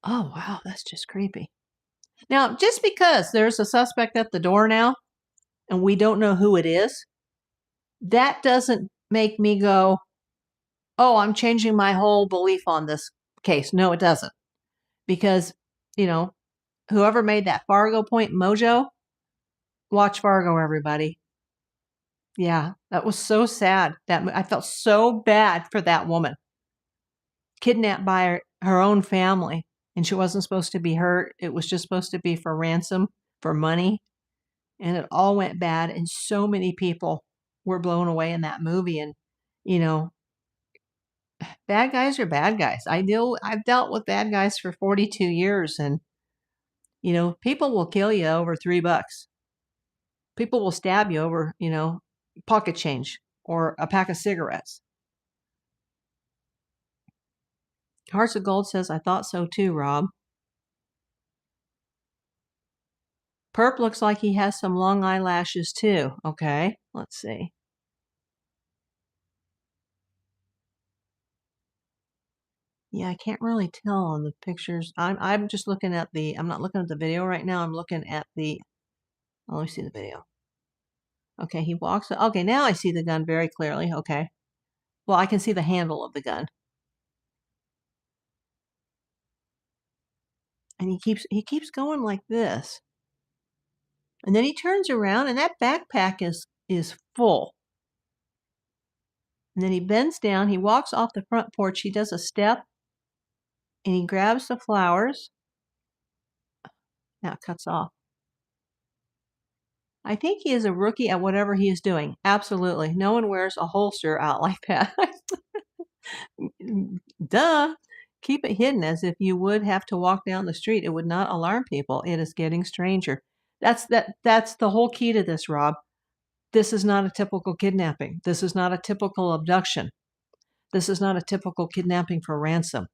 Oh, wow, that's just creepy. Now, just because there's a suspect at the door now and we don't know who it is, that doesn't make me go, oh, I'm changing my whole belief on this case. No, it doesn't. Because, you know, whoever made that Fargo point mojo, watch Fargo, everybody. Yeah, that was so sad. I felt so bad for that woman, kidnapped by her own family, and she wasn't supposed to be hurt. It was just supposed to be for ransom, for money, and it all went bad. And so many people were blown away in that movie. And you know, bad guys are bad guys. I've dealt with bad guys for 42 years, and people will kill you over $3. People will stab you over, pocket change or a pack of cigarettes. Hearts of Gold says, I thought so too, Rob. Perp looks like he has some long eyelashes too. Okay, let's see. Yeah, I can't really tell on the pictures. I'm just looking at I'm not looking at the video right now. I'm looking at let me see the video. Okay, he walks. Okay, now I see the gun very clearly. Okay. Well, I can see the handle of the gun. And he keeps going like this. And then he turns around and that backpack is full. And then he bends down, he walks off the front porch, he does a step, and he grabs the flowers. Now it cuts off. I think he is a rookie at whatever he is doing. Absolutely. No one wears a holster out like that. Duh. Keep it hidden as if you would have to walk down the street. It would not alarm people. It is getting stranger. That's the whole key to this, Rob. This is not a typical kidnapping. This is not a typical abduction. This is not a typical kidnapping for ransom.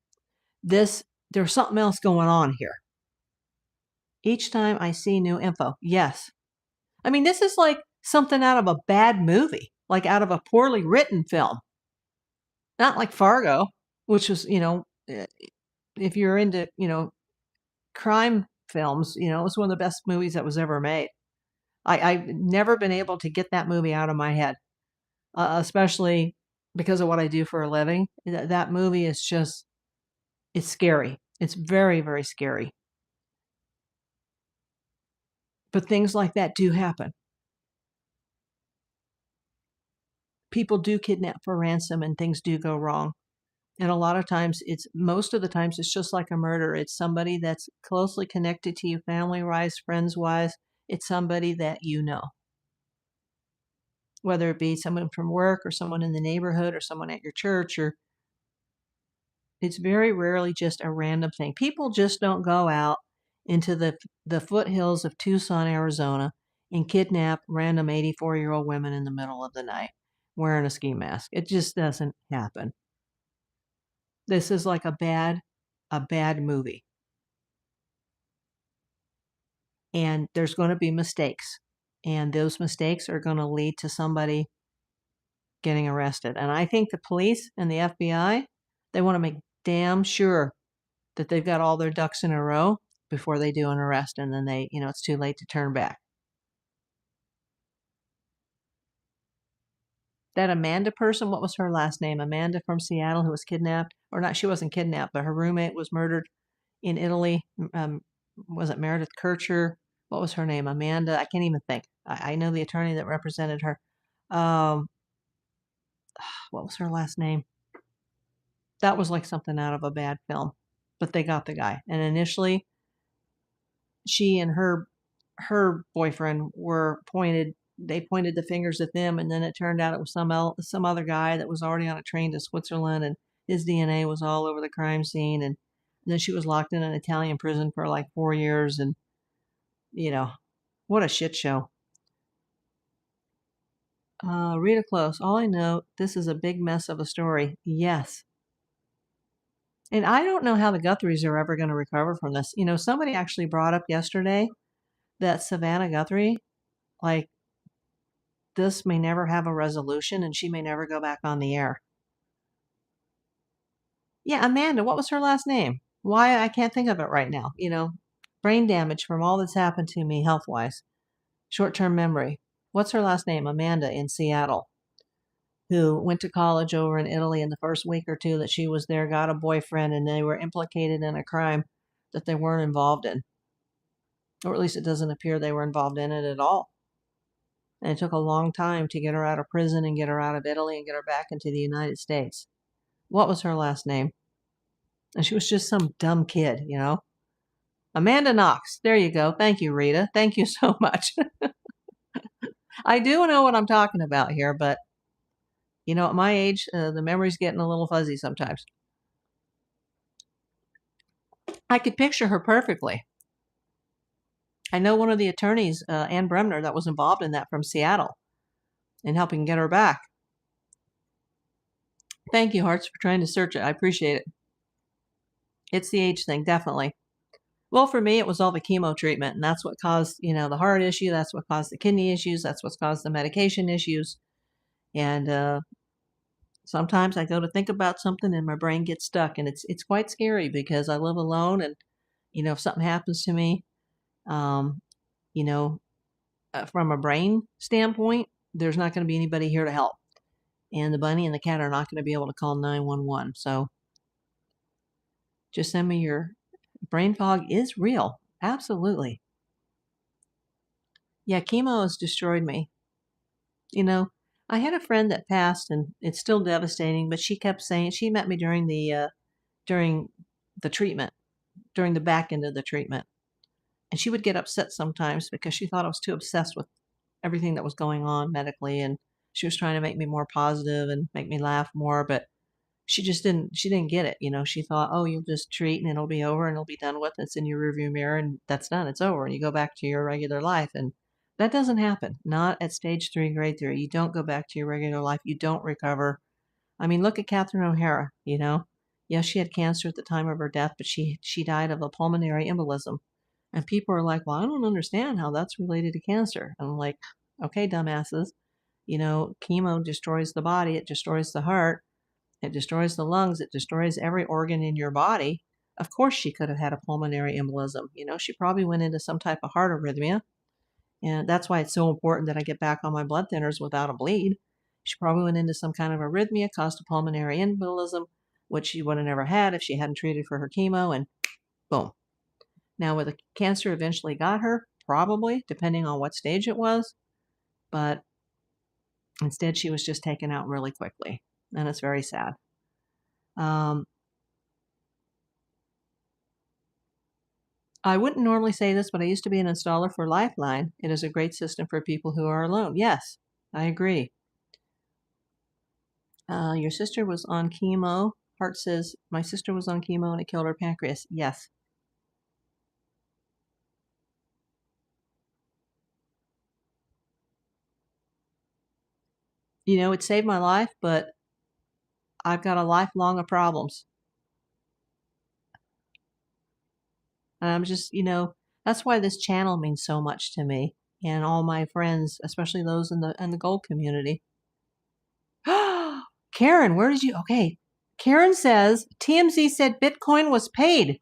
There's something else going on here. Each time I see new info, yes. I mean, this is like something out of a bad movie, like out of a poorly written film. Not like Fargo, which was, if you're into, crime films, it was one of the best movies that was ever made. I've never been able to get that movie out of my head, especially because of what I do for a living. That movie is just, it's scary. It's very, very scary. But things like that do happen. People do kidnap for ransom and things do go wrong. And a lot of times most of the times it's just like a murder. It's somebody that's closely connected to you, family-wise, friends-wise. It's somebody that you know. Whether it be someone from work or someone in the neighborhood or someone at your church, or it's very rarely just a random thing. People just don't go out into the foothills of Tucson, Arizona and kidnap random 84-year-old women in the middle of the night wearing a ski mask. It just doesn't happen. This is like a bad movie. And there's going to be mistakes. And those mistakes are going to lead to somebody getting arrested. And I think the police and the FBI, they want to make damn sure that they've got all their ducks in a row before they do an arrest. And then it's too late to turn back. That Amanda person, what was her last name? Amanda from Seattle, who was kidnapped, or not, she wasn't kidnapped, but her roommate was murdered in Italy. Was it Meredith Kircher? What was her name? Amanda? I can't even think. I know the attorney that represented her. What was her last name? That was like something out of a bad film, but they got the guy. And initially, she and her boyfriend were pointed. They pointed the fingers at them, and then it turned out it was some other guy that was already on a train to Switzerland, and his DNA was all over the crime scene. And then she was locked in an Italian prison for like 4 years, and what a shit show. Rita Close, all I know, this is a big mess of a story. Yes. And I don't know how the Guthries are ever going to recover from this. Somebody actually brought up yesterday that Savannah Guthrie, like, this may never have a resolution and she may never go back on the air. Yeah, Amanda, what was her last name? Why? I can't think of it right now. Brain damage from all that's happened to me health-wise. Short-term memory. What's her last name? Amanda in Seattle, who went to college over in Italy in the first week or two that she was there, got a boyfriend, and they were implicated in a crime that they weren't involved in. Or at least it doesn't appear they were involved in it at all. And it took a long time to get her out of prison and get her out of Italy and get her back into the United States. What was her last name? And she was just some dumb kid, Amanda Knox. There you go. Thank you, Rita. Thank you so much. I do know what I'm talking about here, but, at my age, the memory's getting a little fuzzy sometimes. I could picture her perfectly. I know one of the attorneys, Ann Bremner, that was involved in that from Seattle in helping get her back. Thank you, Hearts, for trying to search it. I appreciate it. It's the age thing, definitely. Well, for me, it was all the chemo treatment, and that's what caused, the heart issue. That's what caused the kidney issues. That's what's caused the medication issues. And sometimes I go to think about something and my brain gets stuck, and it's quite scary because I live alone, and if something happens to me, um, from a brain standpoint, there's not going to be anybody here to help, and the bunny and the cat are not going to be able to call 911. So just send me your brain fog is real, absolutely. Yeah, chemo has destroyed me. I had a friend that passed, and it's still devastating, but she kept saying, she met me during the treatment, during the back end of the treatment. And she would get upset sometimes because she thought I was too obsessed with everything that was going on medically, and she was trying to make me more positive and make me laugh more, but she didn't get it. She thought, oh, you'll just treat and it'll be over and it'll be done with. It's in your rearview mirror and that's done. It's over. And you go back to your regular life. And that doesn't happen. Not at stage 3, grade 3. You don't go back to your regular life. You don't recover. I mean, look at Catherine O'Hara, Yes, she had cancer at the time of her death, but she died of a pulmonary embolism. And people are like, well, I don't understand how that's related to cancer. And I'm like, okay, dumbasses. Chemo destroys the body. It destroys the heart. It destroys the lungs. It destroys every organ in your body. Of course, she could have had a pulmonary embolism. She probably went into some type of heart arrhythmia. And that's why it's so important that I get back on my blood thinners without a bleed. She probably went into some kind of arrhythmia, caused a pulmonary embolism, which she would have never had if she hadn't treated for her chemo, and boom. Now, whether cancer eventually got her, probably, depending on what stage it was, but instead she was just taken out really quickly, and it's very sad. I wouldn't normally say this, but I used to be an installer for Lifeline. It is a great system for people who are alone. Yes, I agree. Your sister was on chemo. Hart says, my sister was on chemo and it killed her pancreas. Yes. It saved my life, but I've got a lifelong of problems. And I'm just, that's why this channel means so much to me and all my friends, especially those in the gold community. Karen, where did you? Okay. Karen says TMZ said Bitcoin was paid.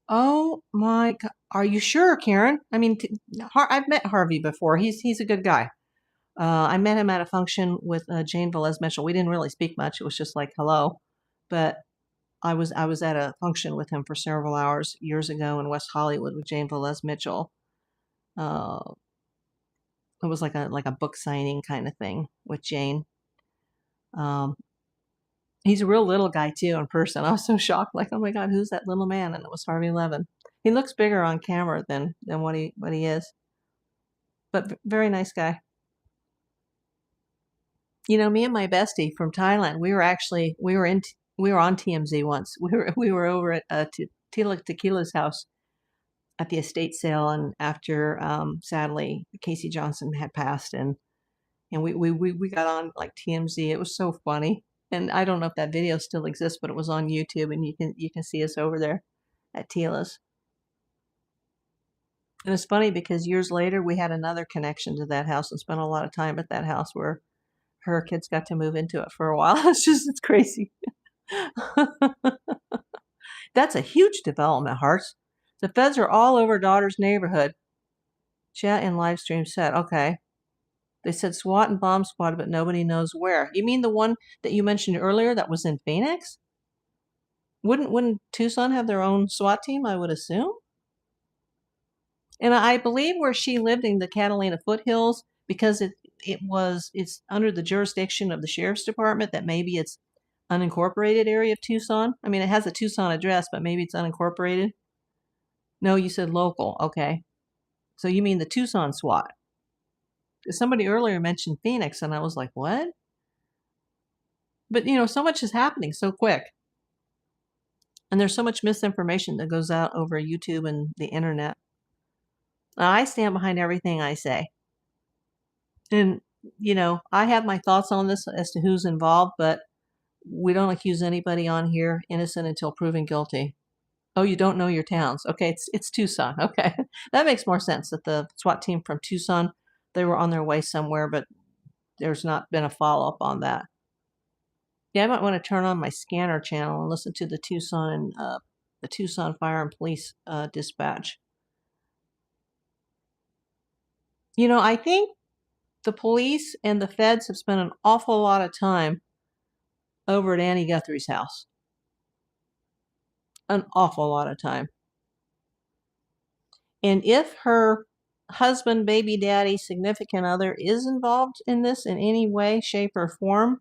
Oh my God. Are you sure, Karen? I mean, I've met Harvey before. He's a good guy. I met him at a function with Jane Velez Mitchell. We didn't really speak much. It was just like hello, but I was at a function with him for several hours years ago in West Hollywood with Jane Velez Mitchell. It was like a book signing kind of thing with Jane. He's a real little guy too in person. I was so shocked, like, oh my God, who's that little man? And it was Harvey Levin. He looks bigger on camera than what he is, but very nice guy. Me and my bestie from Thailand, we were on TMZ once. We were over at Tila Tequila's house at the estate sale, and after sadly Casey Johnson had passed, and we got on like TMZ. It was so funny, and I don't know if that video still exists, but it was on YouTube, and you can see us over there at Tila's. And it's funny because years later we had another connection to that house and spent a lot of time at that house where her kids got to move into it for a while. It's crazy. That's a huge development, Hearts. The feds are all over daughter's neighborhood. Chat and live stream said, okay. They said SWAT and bomb squad, but nobody knows where. You mean the one that you mentioned earlier that was in Phoenix? Wouldn't Tucson have their own SWAT team, I would assume? And I believe where she lived in the Catalina foothills, because it's under the jurisdiction of the sheriff's department, that maybe it's unincorporated area of Tucson. I mean, it has a Tucson address, but maybe it's unincorporated. No, you said local. Okay. So you mean the Tucson SWAT. Somebody earlier mentioned Phoenix, and I was like, what? But, so much is happening so quick. And there's so much misinformation that goes out over YouTube and the internet. I stand behind everything I say. And, I have my thoughts on this as to who's involved, but we don't accuse anybody on here innocent until proven guilty. Oh, you don't know your towns. Okay, it's Tucson. Okay, that makes more sense that the SWAT team from Tucson, they were on their way somewhere, but there's not been a follow-up on that. Yeah, I might want to turn on my scanner channel and listen to the Tucson Fire and Police dispatch. I think the police and the feds have spent an awful lot of time over at Annie Guthrie's house. An awful lot of time. And if her husband, baby daddy, significant other is involved in this in any way, shape, or form,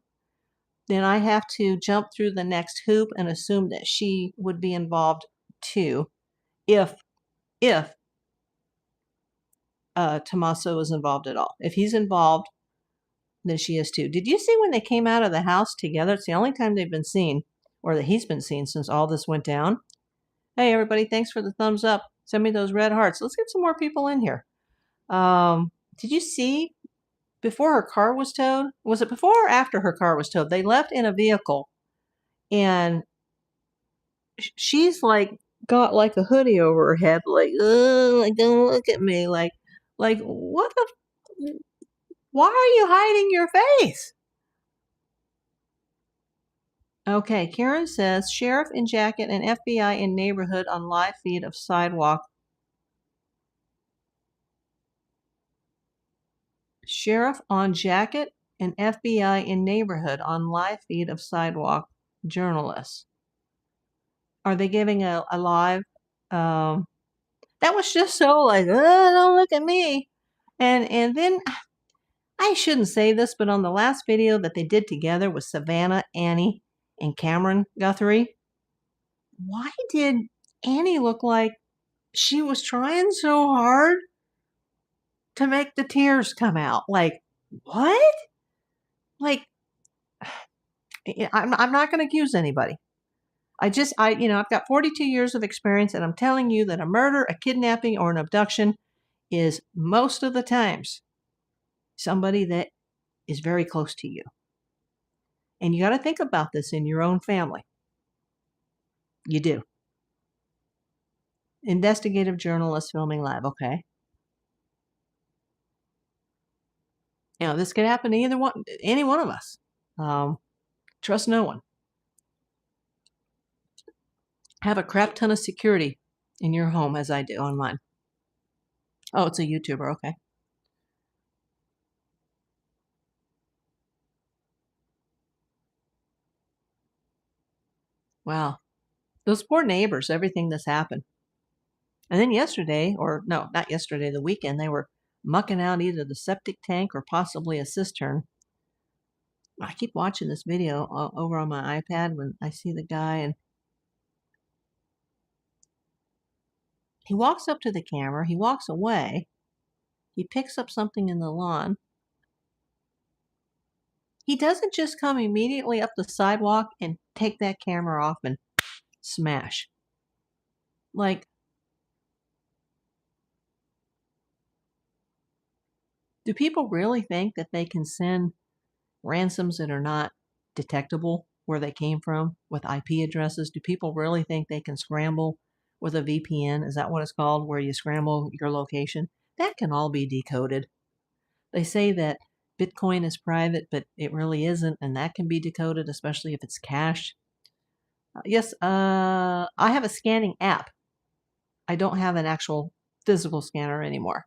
then I have to jump through the next hoop and assume that she would be involved too, if Tommaso is involved at all. If he's involved, then she is too. Did you see when they came out of the house together? It's the only time they've been seen, or that he's been seen since all this went down. Hey, everybody, thanks for the thumbs up. Send me those red hearts. Let's get some more people in here. Did you see before her car was towed? Was it before or after her car was towed? They left in a vehicle, and she's like got like a hoodie over her head, like, oh, like, don't look at me, like what the? Why are you hiding your face? Okay, Karen says sheriff in jacket and FBI in neighborhood on live feed of sidewalk. Sheriff on jacket and FBI in neighborhood on live feed of sidewalk journalists. Are they giving a live? That was just so like, oh, don't look at me. And then I shouldn't say this, but on the last video that they did together with Savannah, Annie, and Cameron Guthrie, why did Annie look like she was trying so hard to make the tears come out? Like, what? Like, I'm not going to accuse anybody. I've got 42 years of experience, and I'm telling you that a murder, a kidnapping, or an abduction is most of the times somebody that is very close to you. And you got to think about this in your own family. You do. Investigative journalist filming live, okay? This could happen to any one of us. Trust no one. Have a crap ton of security in your home, as I do on mine. Oh, it's a YouTuber, okay. Wow. Those poor neighbors, everything that's happened. And then yesterday, or no, not yesterday, the weekend, they were mucking out either the septic tank or possibly a cistern. I keep watching this video over on my iPad when I see the guy, and he walks up to the camera, he walks away, he picks up something in the lawn. He doesn't just come immediately up the sidewalk and take that camera off and smash. Like, do people really think that they can send ransoms that are not detectable where they came from with IP addresses? Do people really think they can scramble with a VPN? Is that what it's called, where you scramble your location? That can all be decoded. They say that Bitcoin is private, but it really isn't, and that can be decoded, especially if it's cash. Yes, I have a scanning app. I don't have an actual physical scanner anymore.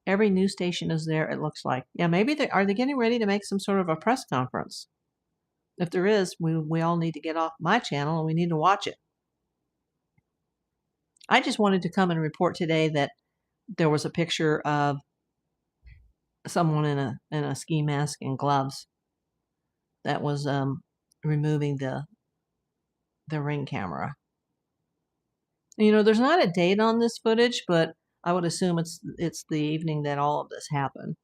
Every news station is there, it looks like. Yeah, maybe are they getting ready to make some sort of a press conference? If there is, we all need to get off my channel and we need to watch it. I just wanted to come and report today that there was a picture of someone in a ski mask and gloves that was removing the ring camera. You know, there's not a date on this footage, but I would assume it's the evening that all of this happened.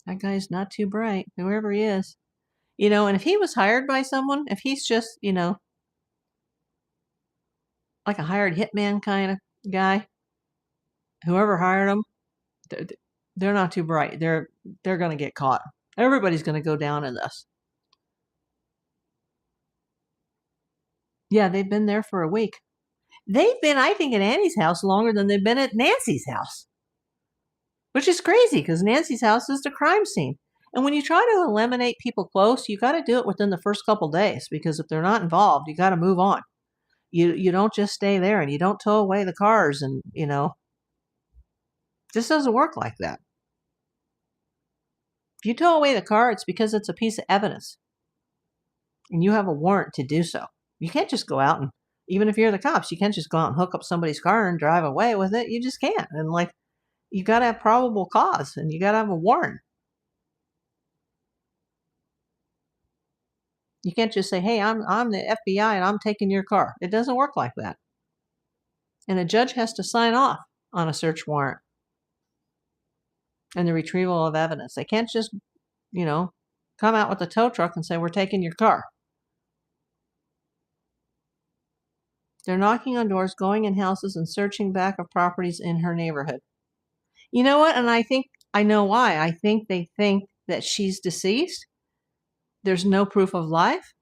That guy's not too bright, whoever he is. You know, and if he was hired by someone, if he's just, you know, like a hired hitman kind of guy, whoever hired him, they're not too bright. They're going to get caught. Everybody's going to go down in this. Yeah, they've been there for a week. They've been, I think, at Annie's house longer than they've been at Nancy's house, which is crazy because Nancy's house is the crime scene. And when you try to eliminate people close, you got to do it within the first couple days, because if they're not involved, you got to move on. You don't just stay there, and you don't tow away the cars, and you know, this doesn't work like that. If you tow away the car, it's because it's a piece of evidence, and you have a warrant to do so. You can't just go out and, even if you're the cops, you can't just go out and hook up somebody's car and drive away with it. You just can't. And like, you got to have probable cause, and you got to have a warrant. You can't just say, "Hey, I'm the FBI and I'm taking your car." It doesn't work like that. And a judge has to sign off on a search warrant and the retrieval of evidence. They can't just, you know, come out with a tow truck and say, "We're taking your car." They're knocking on doors, going in houses, and searching back of properties in her neighborhood. You know what? And I think I know why. I think they think that she's deceased. There's no proof of life.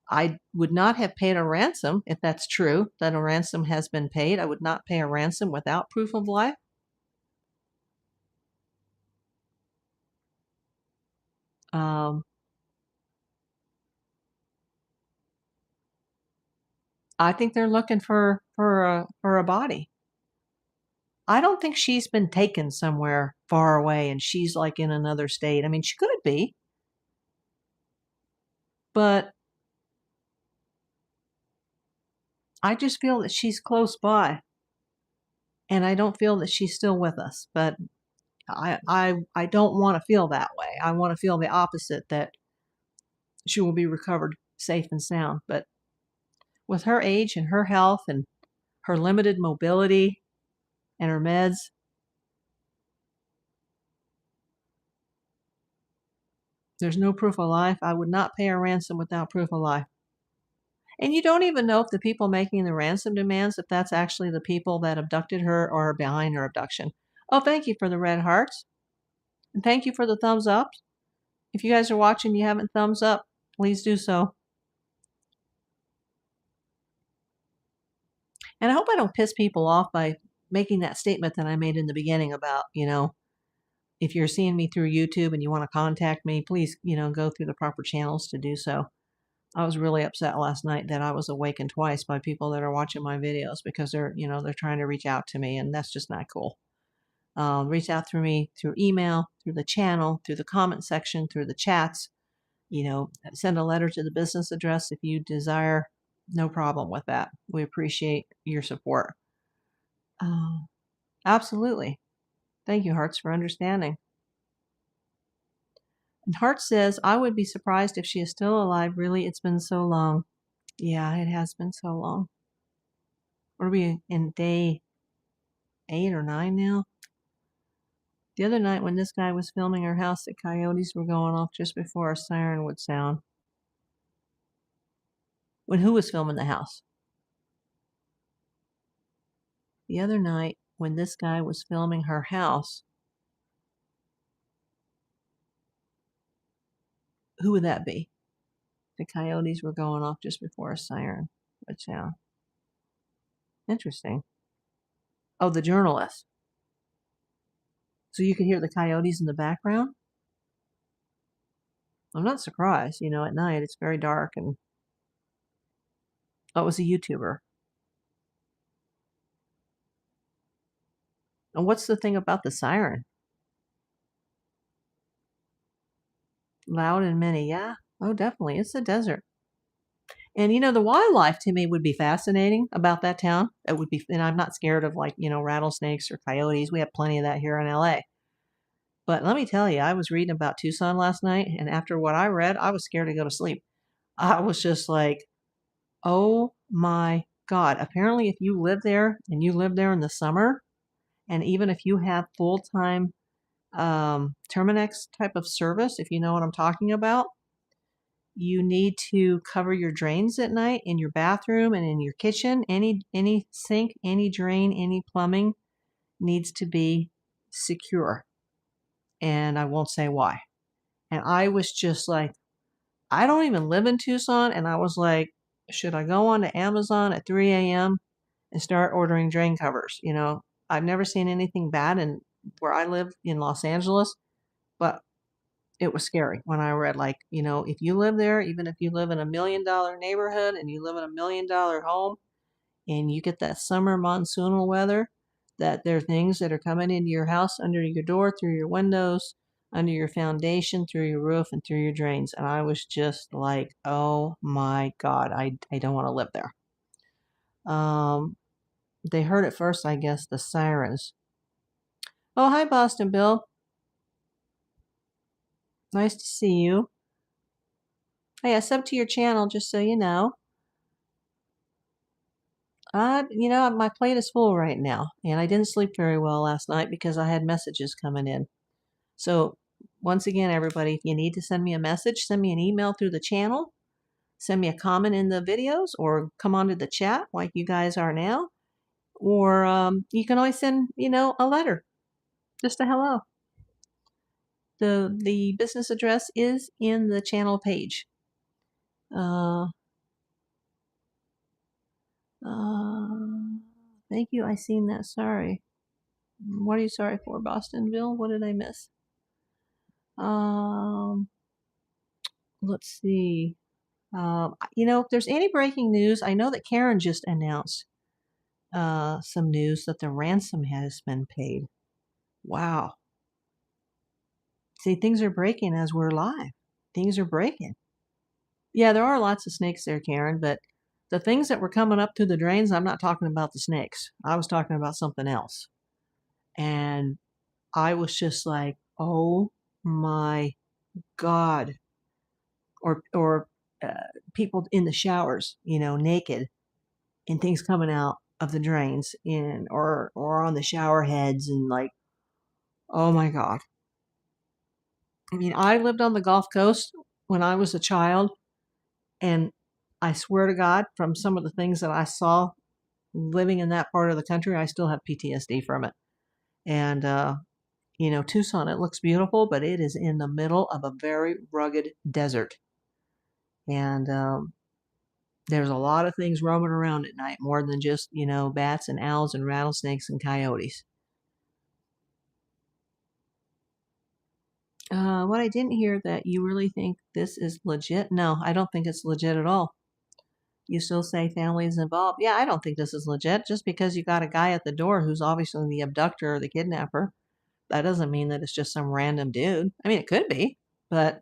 I would not have paid a ransom if that's true, that a ransom has been paid. I would not pay a ransom without proof of life. I think they're looking for a body. I don't think she's been taken somewhere far away and she's like in another state. I mean, she could be, but I just feel that she's close by, and I don't feel that she's still with us. But I don't want to feel that way. I want to feel the opposite, that she will be recovered safe and sound. But with her age and her health and her limited mobility and her meds, there's no proof of life. I would not pay a ransom without proof of life. And you don't even know if the people making the ransom demands, if that's actually the people that abducted her or are behind her abduction. Oh, thank you for the red hearts. And thank you for the thumbs up. If you guys are watching, you haven't thumbs up, please do so. And I hope I don't piss people off by making that statement that I made in the beginning about, you know, if you're seeing me through YouTube and you want to contact me, please, you know, go through the proper channels to do so. I was really upset last night that I was awakened twice by people that are watching my videos because they're, you know, they're trying to reach out to me, and that's just not cool. Reach out through me through email, through the channel, through the comment section, through the chats. You know, send a letter to the business address if you desire. No problem with that. We appreciate your support. Absolutely. Thank you, Hearts, for understanding. And Heart says, I would be surprised if she is still alive. Really, it's been so long. Yeah, it has been so long. What are we in, day 8 or 9 now? The other night when this guy was filming our house, the coyotes were going off just before a siren would sound. When who was filming the house? The other night when this guy was filming her house, who would that be? The coyotes were going off just before a siren would sound. Interesting. Oh, the journalist. So you could hear the coyotes in the background? I'm not surprised. At night it's very dark, and oh, it was a YouTuber. And what's the thing about the siren? Loud and many, yeah. Oh, definitely. It's a desert. And the wildlife to me would be fascinating about that town. It would be, and I'm not scared of rattlesnakes or coyotes. We have plenty of that here in LA. But let me tell you, I was reading about Tucson last night, and after what I read, I was scared to go to sleep. I was just like, oh my God. Apparently, if you live there and you live there in the summer, and even if you have full-time Terminex type of service, if you know what I'm talking about, you need to cover your drains at night in your bathroom and in your kitchen. Any sink, any drain, any plumbing needs to be secure. And I won't say why. And I was just like, I don't even live in Tucson. And I was like, should I go on to Amazon at 3 a.m. and start ordering drain covers? I've never seen anything bad in where I live in Los Angeles, but it was scary when I read, if you live there, even if you live in $1 million neighborhood and you live in $1 million home and you get that summer monsoonal weather, that there are things that are coming into your house, under your door, through your windows, under your foundation, through your roof, and through your drains. And I was just like, oh my God, I don't want to live there. They heard it first, I guess, the sirens. Oh, hi, Boston Bill. Nice to see you. Hey, I subbed to your channel, just so you know. My plate is full right now, and I didn't sleep very well last night because I had messages coming in. So, once again, everybody, if you need to send me a message, send me an email through the channel, send me a comment in the videos, or come onto the chat like you guys are now, or you can always send, a letter, just a hello. The business address is in the channel page. Thank you. I seen that. Sorry. What are you sorry for, Bostonville? What did I miss? Let's see. If there's any breaking news, I know that Karen just announced some news that the ransom has been paid. Wow. See, things are breaking as we're live. Things are breaking. Yeah, there are lots of snakes there, Karen, but the things that were coming up through the drains, I'm not talking about the snakes. I was talking about something else. And I was just like, oh my God. Or people in the showers, naked, and things coming out of the drains or on the shower heads, and like, oh my God. I mean, I lived on the Gulf Coast when I was a child, and I swear to God, from some of the things that I saw living in that part of the country, I still have PTSD from it. And Tucson, it looks beautiful, but it is in the middle of a very rugged desert. And there's a lot of things roaming around at night, more than just, bats and owls and rattlesnakes and coyotes. What I didn't hear, that you really think this is legit. No, I don't think it's legit at all. You still say families involved. Yeah, I don't think this is legit. Just because you got a guy at the door who's obviously the abductor or the kidnapper, that doesn't mean that it's just some random dude. I mean, it could be, but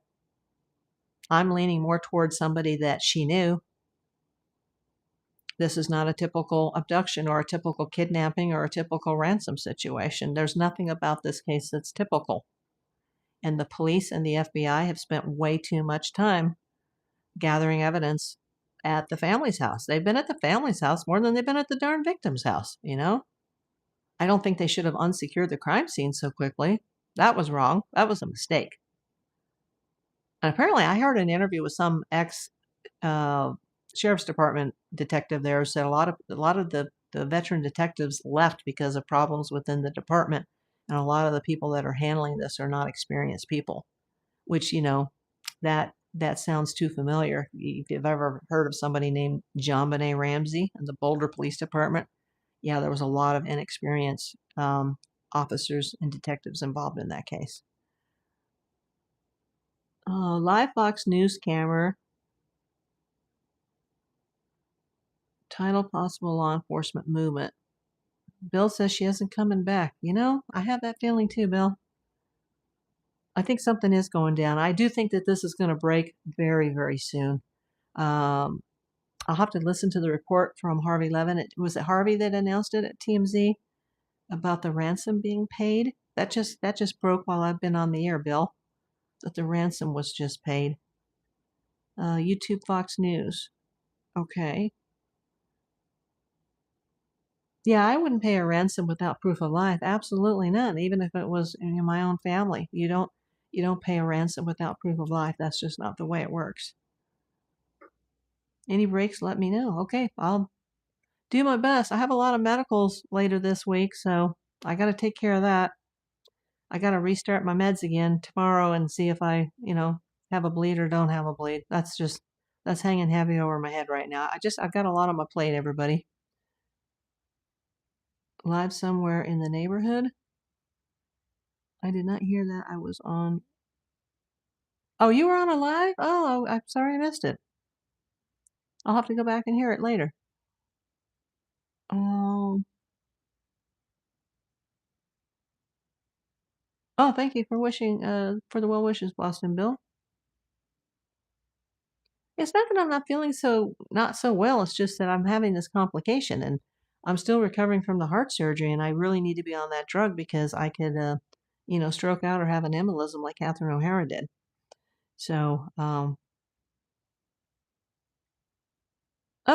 I'm leaning more towards somebody that she knew. This is not a typical abduction or a typical kidnapping or a typical ransom situation. There's nothing about this case that's typical. And the police and the FBI have spent way too much time gathering evidence at the family's house. They've been at the family's house more than they've been at the darn victim's house, I don't think they should have unsecured the crime scene so quickly. That was wrong. That was a mistake. And apparently I heard an interview with some ex sheriff's department detective there, said a lot of the veteran detectives left because of problems within the department, and a lot of the people that are handling this are not experienced people, which that sounds too familiar. If you've ever heard of somebody named John Benet Ramsey in the Boulder Police Department, yeah, there was a lot of inexperienced officers and detectives involved in that case. Live Fox News camera. Title possible law enforcement movement. Bill says she isn't coming back. You know, I have that feeling too, Bill. I think something is going down. I do think that this is going to break very, very soon. Um, I'll have to listen to the report from Harvey Levin. Was it Harvey that announced it at TMZ about the ransom being paid? That just broke while I've been on the air, Bill. That the ransom was just paid. YouTube Fox News. Okay. Yeah, I wouldn't pay a ransom without proof of life. Absolutely none. Even if it was in my own family, you don't pay a ransom without proof of life. That's just not the way it works. Any breaks, let me know. Okay, I'll do my best. I have a lot of medicals later this week, so I got to take care of that. I got to restart my meds again tomorrow and see if I, have a bleed or don't have a bleed. That's hanging heavy over my head right now. I've got a lot on my plate, everybody. Live somewhere in the neighborhood. I did not hear that. I was on. Oh, you were on a live? Oh, I'm sorry I missed it. I'll have to go back and hear it later. Um. Oh, thank you for wishing for the well wishes, Boston Bill. It's not that I'm not feeling not so well. It's just that I'm having this complication and I'm still recovering from the heart surgery, and I really need to be on that drug because I could, stroke out or have an embolism like Catherine O'Hara did. So, oh,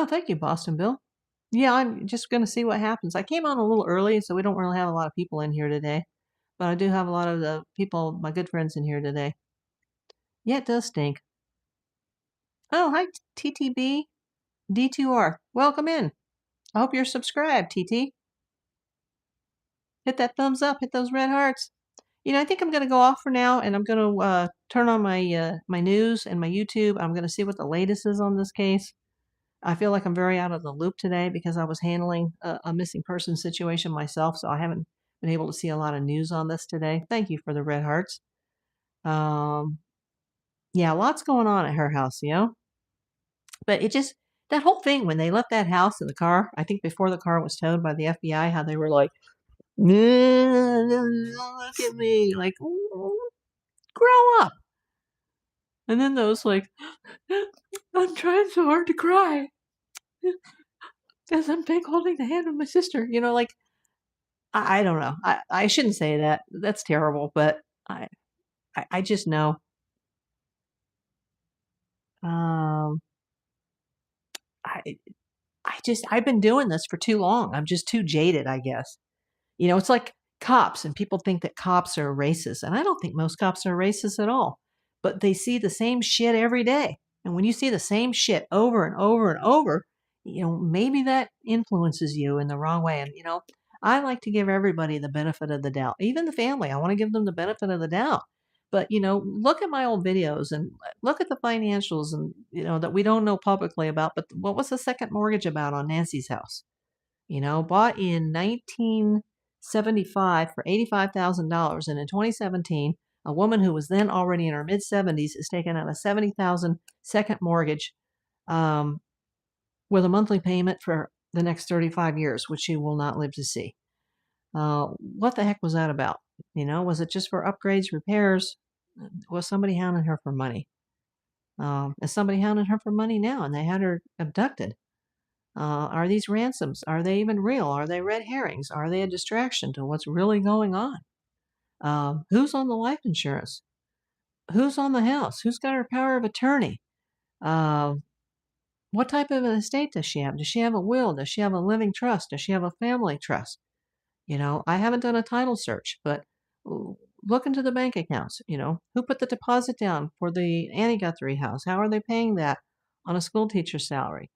thank you, Boston Bill. Yeah, I'm just going to see what happens. I came on a little early, so we don't really have a lot of people in here today, but I do have a lot of the people, my good friends, in here today. Yeah, it does stink. Oh, hi, TTB D2R. Welcome in. I hope you're subscribed, TT. Hit that thumbs up, hit those red hearts. I think I'm going to go off for now, and I'm going to turn on my news and my YouTube. I'm going to see what the latest is on this case. I feel like I'm very out of the loop today because I was handling a missing person situation myself, so I haven't been able to see a lot of news on this today. Thank you for the red hearts. Yeah, lots going on at her house, But that whole thing when they left that house in the car, I think before the car was towed by the FBI, how they were like, look at me, like, grow up. And then those like, I'm trying so hard to cry as I'm holding the hand of my sister. Like, I don't know. I shouldn't say that. That's terrible. But I just know. Um, I I've been doing this for too long. I'm just too jaded, I guess. It's like cops, and people think that cops are racist, and I don't think most cops are racist at all. But they see the same shit every day. And when you see the same shit over and over and over, maybe that influences you in the wrong way. And, I like to give everybody the benefit of the doubt, even the family. I want to give them the benefit of the doubt. But, look at my old videos and look at the financials and, that we don't know publicly about. But what was the second mortgage about on Nancy's house? Bought in 1975 for $85,000. And in 2017, a woman who was then already in her mid 70s is taking out a $70,000 second mortgage with a monthly payment for the next 35 years, which she will not live to see. What the heck was that about? Was it just for upgrades, repairs? Was somebody hounding her for money? Is somebody hounding her for money now? And they had her abducted. Are these ransoms? Are they even real? Are they red herrings? Are they a distraction to what's really going on? Who's on the life insurance? Who's on the house? Who's got her power of attorney? Uh, what type of an estate does she have? Does she have a will? Does she have a living trust? Does she have a family trust? I haven't done a title search, but look into the bank accounts. Who put the deposit down for the Annie Guthrie house? How are they paying that on a school teacher's salary?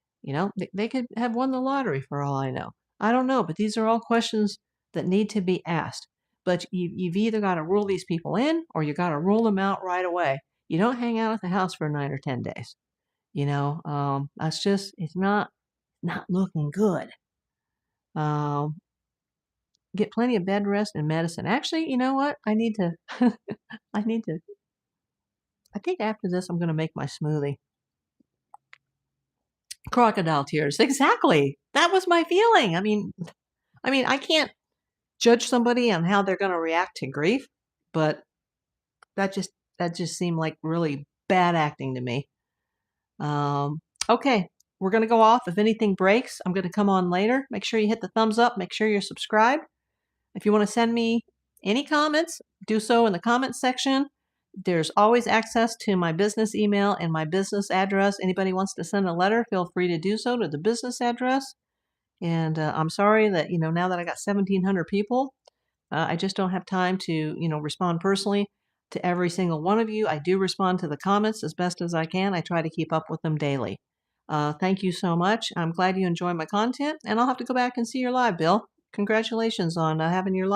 They could have won the lottery for all I know. I don't know, but these are all questions that need to be asked. But you've either got to rule these people in or you got to rule them out right away. You don't hang out at the house for 9 or 10 days. It's not looking good. Get plenty of bed rest and medicine. Actually, you know what? I need to I think after this, I'm going to make my smoothie. Crocodile tears. Exactly. That was my feeling. I mean, I can't judge somebody on how they're going to react to grief, but that just seemed like really bad acting to me. Okay, we're going to go off. If anything breaks, I'm going to come on later. Make sure you hit the thumbs up. Make sure you're subscribed. If you want to send me any comments, do so in the comments section. There's always access to my business email and my business address. Anybody wants to send a letter, feel free to do so to the business address. And I'm sorry that, now that I got 1,700 people, I just don't have time to, respond personally to every single one of you. I do respond to the comments as best as I can. I try to keep up with them daily. Thank you so much. I'm glad you enjoy my content, and I'll have to go back and see your live, Bill. Congratulations on having your live.